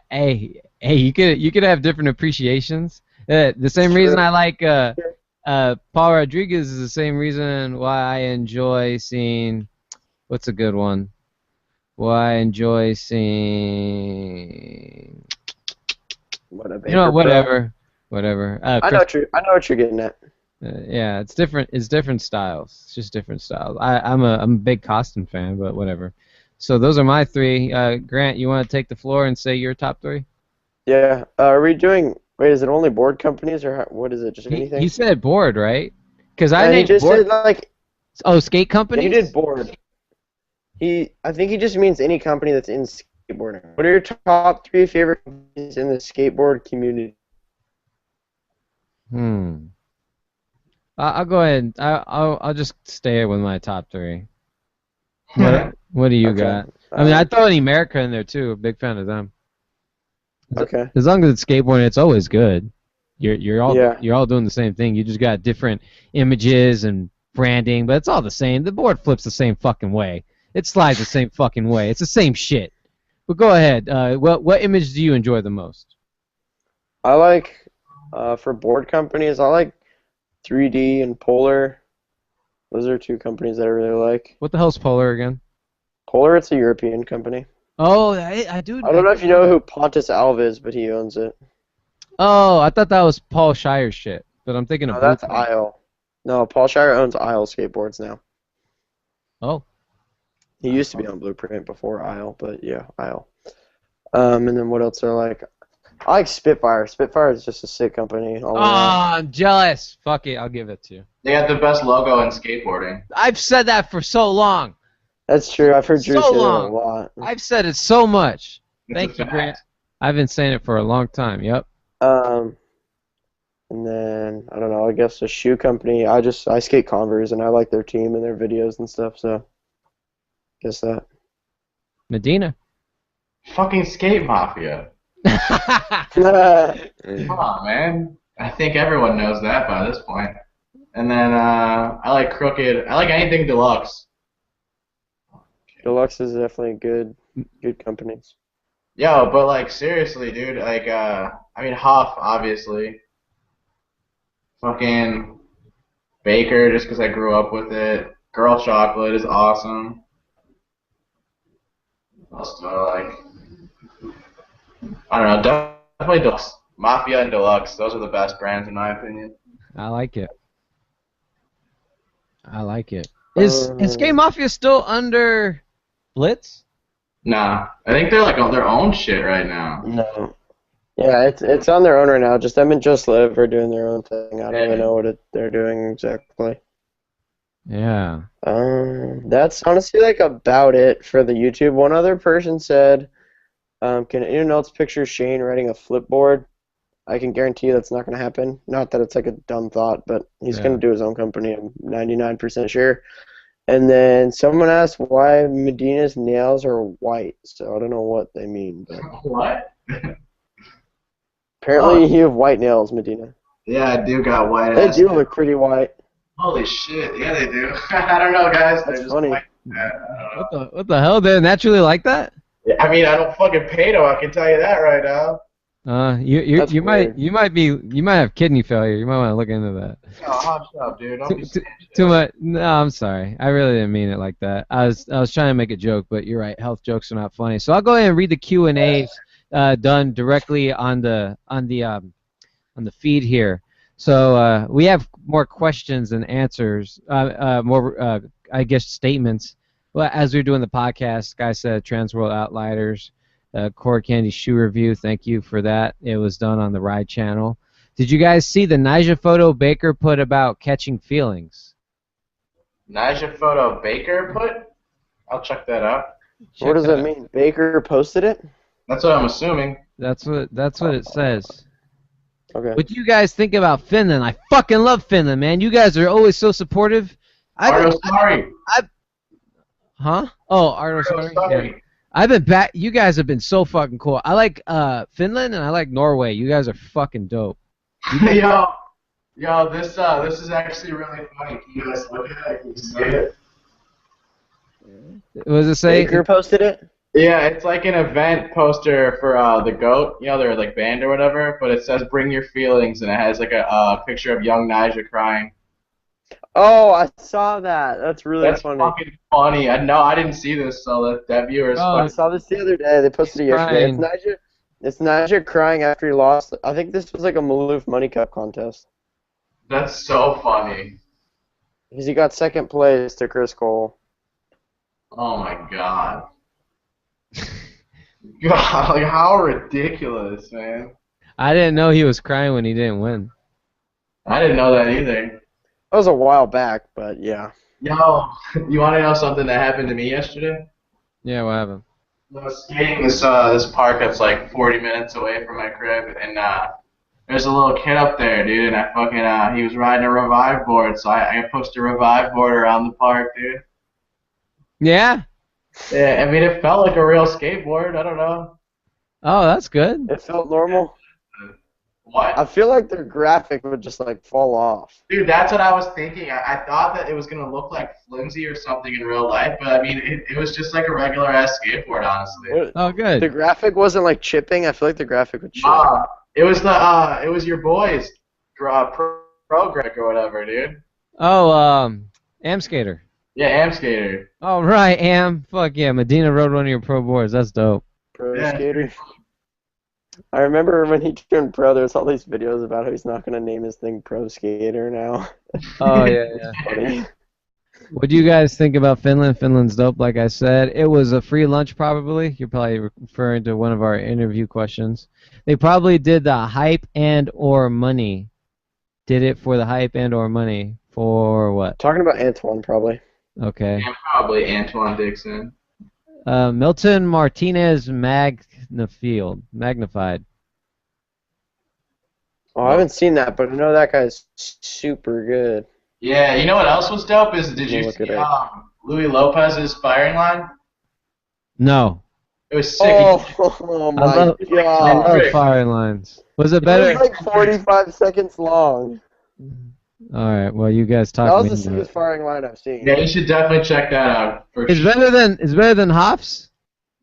Hey, you could have different appreciations. The same reason I like Paul Rodriguez is the same reason why I enjoy seeing. What's a good one? Why I enjoy seeing. Whatever. I know what you're getting at. Yeah, it's different. It's different styles. It's just different styles. I'm a big Costin fan, but whatever. So those are my three. Grant, you want to take the floor and say your top three? Yeah. Are we doing? Wait, is it only board companies or what is it? Just anything? He said board, right? Because I he named just board. said like. Oh, skate companies. He did board. I think he just means any company that's in skateboarding. What are your top 3 favorite companies in the skateboard community? I'll go ahead. I'll just stay with my top 3. What do you got? I mean, I throw any America in there too. Big fan of them. Okay. As long as it's skateboarding, it's always good. You're all doing the same thing. You just got different images and branding, but it's all the same. The board flips the same fucking way. It slides the same fucking way. It's the same shit. But go ahead. What image do you enjoy the most? I like for board companies. I like 3D and Polar. Those are 2 companies that I really like. What the hell's Polar again? Polar, it's a European company. Oh, I do. I don't know if you know who Pontus Alva is, but he owns it. Oh, I thought that was Paul Shire's shit, but I'm thinking of. No, that's Isle. No, Paul Shire owns Isle Skateboards now. Oh. He used to be on Blueprint before Isle, but yeah, Isle. And then what else are like? I like Spitfire. Spitfire is just a sick company. I'm jealous. Fuck it, I'll give it to you. They have the best logo in skateboarding. I've said that for so long. That's true. I've heard Drew say that a lot. I've said it so much. Thank you, Grant. I've been saying it for a long time. Yep. And then I don't know. I guess a shoe company. I skate Converse, and I like their team and their videos and stuff. So, guess that. Medina. Fucking Skate Mafia. Come on, man. I think everyone knows that by this point. And then I like Crooked. I like anything Deluxe. Deluxe is definitely good companies. Yo, but like seriously, dude. Like I mean Huff, obviously. Fucking Baker, just because I grew up with it. Girl Chocolate is awesome. What else do I like? I don't know. Definitely Deluxe. Mafia and Deluxe. Those are the best brands in my opinion. I like it. Is Skate Mafia still under Blitz? Nah, I think they're like on their own shit right now. No. Yeah, it's on their own right now. Just them and Just Live are doing their own thing. I don't even know what they're doing exactly. Yeah. That's honestly like about it for the YouTube. One other person said, can anyone else picture Shane riding a flipboard? I can guarantee you that's not going to happen. Not that it's like a dumb thought, but he's going to do his own company. I'm 99% sure. And then someone asked why Medina's nails are white. So I don't know what they mean. But what? Apparently you have white nails, Medina. Yeah, I do got white. They do look pretty white. Holy shit! Yeah, they do. I don't know, guys. That's funny. What the hell? They're naturally like that? I mean, I don't fucking pay them. I can tell you that right now. You might have kidney failure. You might want to look into that. Oh, hush up, dude. Don't be too much. No, I'm sorry. I really didn't mean it like that. I was trying to make a joke, but you're right. Health jokes are not funny. So I'll go ahead and read the Q&As done directly on the feed here. So we have more questions and answers, more I guess statements. Well, as we were doing the podcast, guy said Transworld Outliers, Core Candy shoe review. Thank you for that. It was done on the Ride channel. Did you guys see the Nyjah photo Baker put about catching feelings? Nyjah photo Baker put? I'll check that out. What does that mean? Baker posted it? That's what I'm assuming. That's what it says. Okay. What do you guys think about Finland? I fucking love Finland, man. You guys are always so supportive. Huh? Oh, Arno Sorry. Yeah. I've been back. You guys have been so fucking cool. I like Finland and I like Norway. You guys are fucking dope. Yo, this is actually really funny. Can you guys look at it? Can you see it? What does it say? Baker posted it? Yeah, it's like an event poster for the GOAT. You know, their like band or whatever. But it says "Bring Your Feelings" and it has like a picture of young Nyjah crying. Oh, I saw that. That's really funny. That's fucking funny. I didn't see this, so the viewers. Oh, I saw this the other day. They posted it yesterday. It's Nyjah crying after he lost. I think this was like a Maloof Money Cup contest. That's so funny. Because he got second place to Chris Cole. Oh my god. God, like how ridiculous, man. I didn't know he was crying when he didn't win. I didn't know that either. That was a while back, but yeah. Yo, you want to know something that happened to me yesterday? Yeah, what happened? I was skating this park that's like 40 minutes away from my crib, and there's a little kid up there, dude, and I fucking he was riding a revive board, so I pushed a revive board around the park, dude. Yeah? Yeah, I mean it felt like a real skateboard. I don't know. Oh, that's good. It felt normal. What? I feel like their graphic would just like fall off. Dude, that's what I was thinking. I thought that it was gonna look like flimsy or something in real life, but I mean it was just like a regular ass skateboard, honestly. Oh, good. The graphic wasn't like chipping. I feel like the graphic would chip. It was it was your boys program or whatever, dude. Oh, Am Skater. Yeah, Am Skater. Oh, right, Am. Fuck yeah, Medina rode one of your pro boards. That's dope. Pro Yeah. skater. I remember when he turned pro, there's all these videos about how he's not going to name his thing Pro Skater now. Oh, yeah. Funny. What do you guys think about Finland? Finland's dope, like I said. It was a free lunch, probably. You're probably referring to one of our interview questions. They probably did the hype and or money. Did it for the hype and or money. For what? Talking about Antwuan, probably. Okay. And probably Antwuan Dixon. Milton Martinez magnified. Oh, I haven't seen that, but I know that guy's super good. Yeah, you know what else was dope is did you Look see at it. Louis Lopez's firing line? No. It was sick. Oh my I god. love firing lines. Was it It better? was like 45 seconds long. All right. Well, you guys That talk was the me into sickest it. firing line I've seen. Yeah, you should definitely check that out. For It's sure. better than Hops.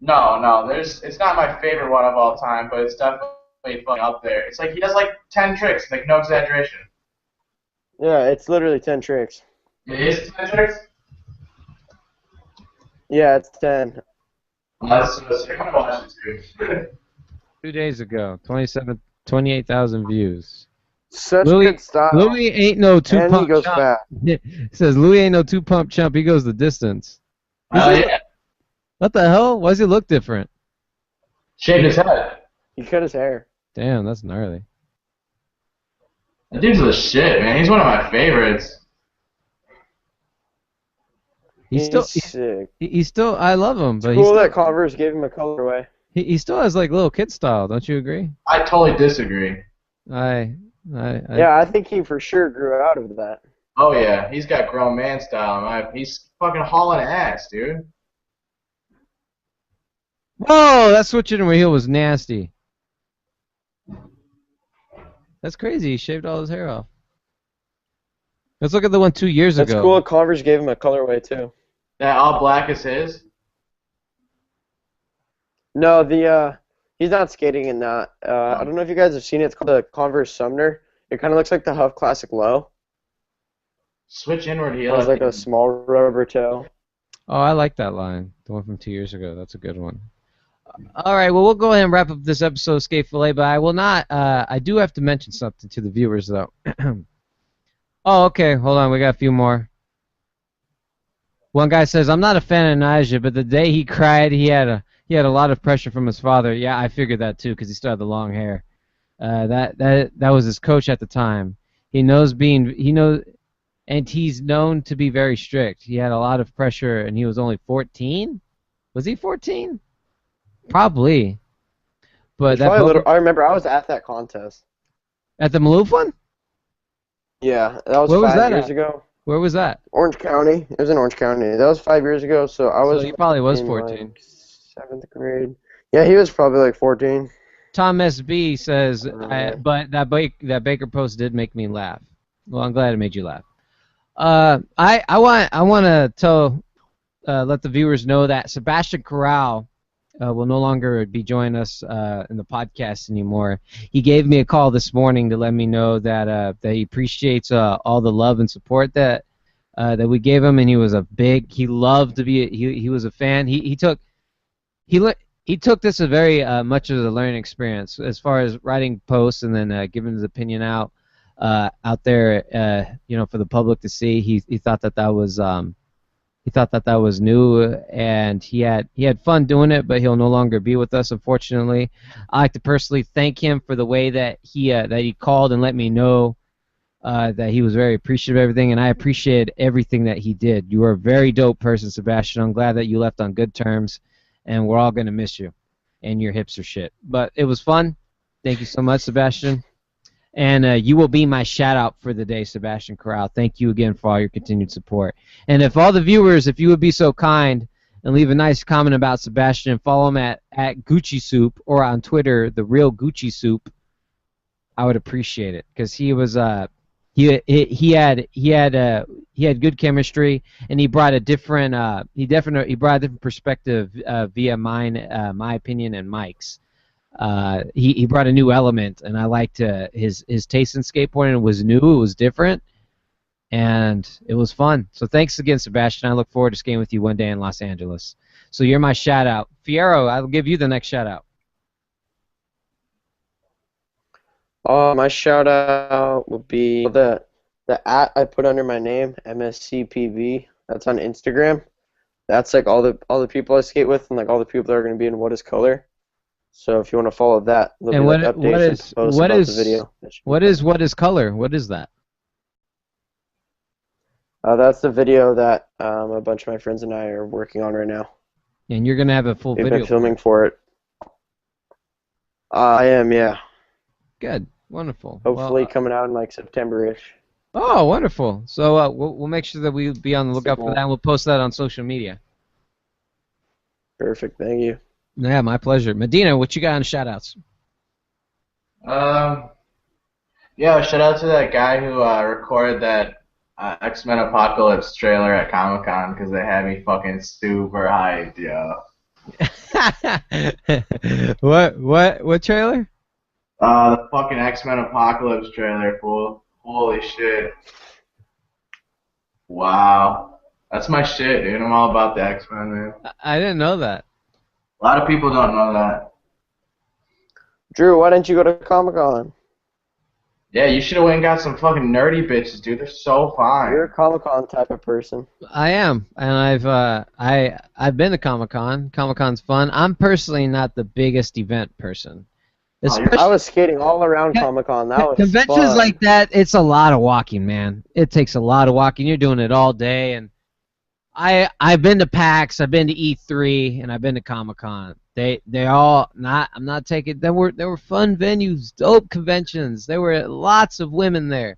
No, it's not my favorite one of all time, but it's definitely fun up there. It's like he does like 10 tricks, like no exaggeration. Yeah, it's literally 10 tricks. It is 10 tricks? Yeah, it's 10. That's so sick. I'm gonna watch it too. 2 days ago, 28,000 views. Such Louis- good style. Louis ain't no two and he pump goes chump. fast. It says Louis ain't no two pump chump. He goes the distance. Yeah. What the hell? Why does he look different? Shaved his head. He cut his hair. Damn, that's gnarly. That dude's the shit, man. He's one of my favorites. He's still, sick. he's still. I love him, but It's cool that Converse gave him a colorway. he still has like little kid style. Don't you agree? I totally disagree. Yeah, I think he for sure grew out of that. Oh yeah, he's got grown man style. He's fucking hauling ass, dude. Whoa, that switch in where heel was nasty. That's crazy. He shaved all his hair off. Let's look at the one 2 years That's ago. cool that Converse gave him a colorway too. That all black is his. No, he's not skating in that. I don't know if you guys have seen it. It's called the Converse Sumner. It kind of looks like the Huff Classic Low. Switch inward It heel. has like a small rubber toe. Oh, I like that line. The one from 2 years ago. That's a good one. All right, well, we'll go ahead and wrap up this episode of Skate Fillet, but I will not. I do have to mention something to the viewers, though. Oh, okay. Hold on. We got a few more. One guy says, "I'm not a fan of Naja, but the day he cried, he had a lot of pressure from his father." Yeah, I figured that too because he still had the long hair. That was his coach at the time. He knows, and he's known to be very strict. He had a lot of pressure, and he was only 14. Was he 14? Probably. But It's probably a little, I remember I was at that contest. at the Maloof one? Yeah, that was Where was 5 that years at? ago. Where was that? Orange County. It was in Orange County. That was 5 years ago, so I was So he probably was in, 14. like, 7th grade. Yeah, he was probably like 14. Tom SB says, but that Baker post did make me laugh. Well, I'm glad it made you laugh. I want to let the viewers know that Sebastian Corral will no longer be joining us in the podcast anymore. He gave me a call this morning to let me know that he appreciates all the love and support that we gave him, and he loved to be. He was a fan. He took this a very much as a learning experience as far as writing posts and then giving his opinion out there, for the public to see. He thought that was He thought that was new, and he had fun doing it, but he'll no longer be with us, unfortunately. I like to personally thank him for the way that he called and let me know that he was very appreciative of everything, and I appreciate everything that he did. You are a very dope person, Sebastian. I'm glad that you left on good terms, and we're all going to miss you and your hipster shit. But it was fun. Thank you so much, Sebastian. And you will be my shout-out for the day, Sebastian Corral. Thank you again for all your continued support. And if all the viewers, if you would be so kind and leave a nice comment about Sebastian, follow him at Gucci Soup or on Twitter, The Real Gucci Soup, I would appreciate it. Because he was he had good chemistry, and he brought a different he brought a different perspective via my opinion and Mike's. He brought a new element, and I liked his taste in skateboarding. It was new, it was different, and it was fun. So thanks again, Sebastian. I look forward to skating with you one day in Los Angeles. So you're my shout out. Fierro, I'll give you the next shout out. My shout out would be the @ I put under my name, MSCPV. That's on Instagram. That's like all the people I skate with, and like all the people that are going to be in What Is Color. So if you want to follow that, there'll be like updates and posts about the video. What is color? What is that? That's the video that a bunch of my friends and I are working on right now. And you're gonna have a full video. We've been filming for it. I am, yeah. Good, wonderful. Hopefully coming out in like September-ish. Oh, wonderful. So we'll make sure that we be on the lookout for that, and we'll post that on social media. Perfect, thank you. Yeah, my pleasure. Medina, what you got on shout-outs? Yeah, shout out to that guy who recorded that X-Men Apocalypse trailer at Comic-Con because they had me fucking super hyped, yo. What trailer? The fucking X-Men Apocalypse trailer, fool. Holy shit. Wow. That's my shit, dude. I'm all about the X-Men, man. I didn't know that. A lot of people don't know that. Drew, why didn't you go to Comic-Con? Yeah, you should have went and got some fucking nerdy bitches, dude. They're so fine. You're a Comic-Con type of person. I am, and I've been to Comic-Con. Comic-Con's fun. I'm personally not the biggest event person. I was skating all around Comic-Con. That was conventions fun. like that. It's a lot of walking, man. It takes a lot of walking. You're doing it all day, and I've been to PAX, I've been to E3, and I've been to Comic-Con. They all not. I'm not taking. There were fun venues, dope conventions. There were lots of women there.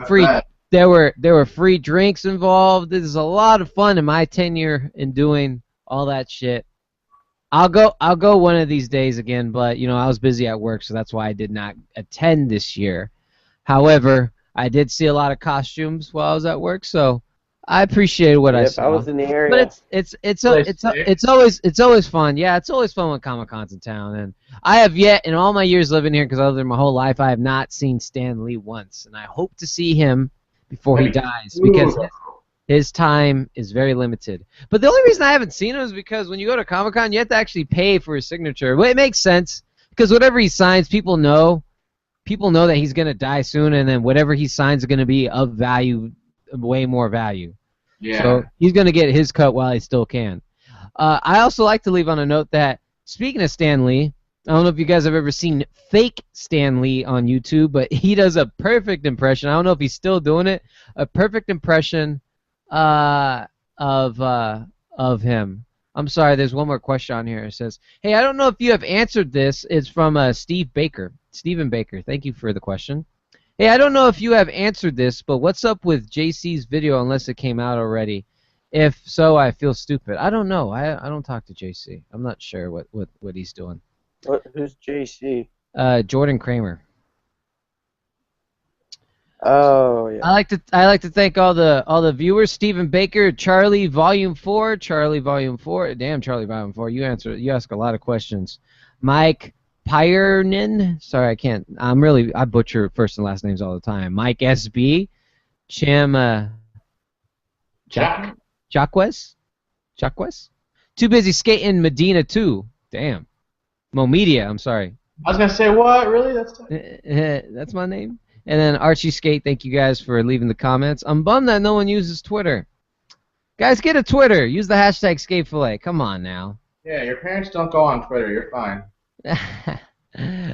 Free. There were free drinks involved. There's a lot of fun in my tenure in doing all that shit. I'll go one of these days again, but I was busy at work, so that's why I did not attend this year. However, I did see a lot of costumes while I was at work, so I appreciated what I saw. I was in the area. But it's always fun. Yeah, it's always fun when Comic-Con's in town, and I have yet in all my years living here, because I lived there my whole life, I have not seen Stan Lee once, and I hope to see him before he dies, because his time is very limited. But the only reason I haven't seen him is because when you go to Comic-Con, you have to actually pay for his signature. Well, it makes sense, because whatever he signs, people know that he's going to die soon, and then whatever he signs is going to be of value, way more value. Yeah. So he's going to get his cut while he still can. I also like to leave on a note that, speaking of Stan Lee, I don't know if you guys have ever seen fake Stan Lee on YouTube, but he does a perfect impression. I don't know if he's still doing it. A perfect impression of him. I'm sorry, there's one more question on here. It says, hey, I don't know if you have answered this. It's from Steve Baker. Stephen Baker. Thank you for the question. Hey, I don't know if you have answered this, but what's up with JC's video unless it came out already? If so, I feel stupid. I don't know. I don't talk to JC. I'm not sure what he's doing. Who's JC? Jordan Kramer. Oh yeah. I like to thank all the viewers. Stephen Baker, Charlie Volume 4, Damn, Charlie Volume 4. You ask a lot of questions. Mike Pyernin. Sorry, I can't. I butcher first and last names all the time. Mike SB. Cham. Jacquez. Too busy skating Medina too. Damn. Momedia. I'm sorry. I was gonna say what? Really? That's my name. And then Archie Skate. Thank you guys for leaving the comments. I'm bummed that no one uses Twitter. Guys, get a Twitter. Use the hashtag SkateFillet. Come on now. Yeah, your parents don't go on Twitter. You're fine.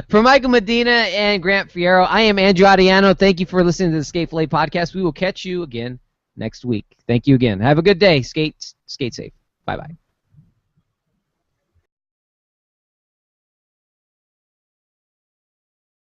For Michael Medina and Grant Fierro, I am Andrew Adriano. Thank you for listening to the SkateFillet podcast. We will catch you again next week. Thank you again. Have a good day. Skate safe. Bye-bye.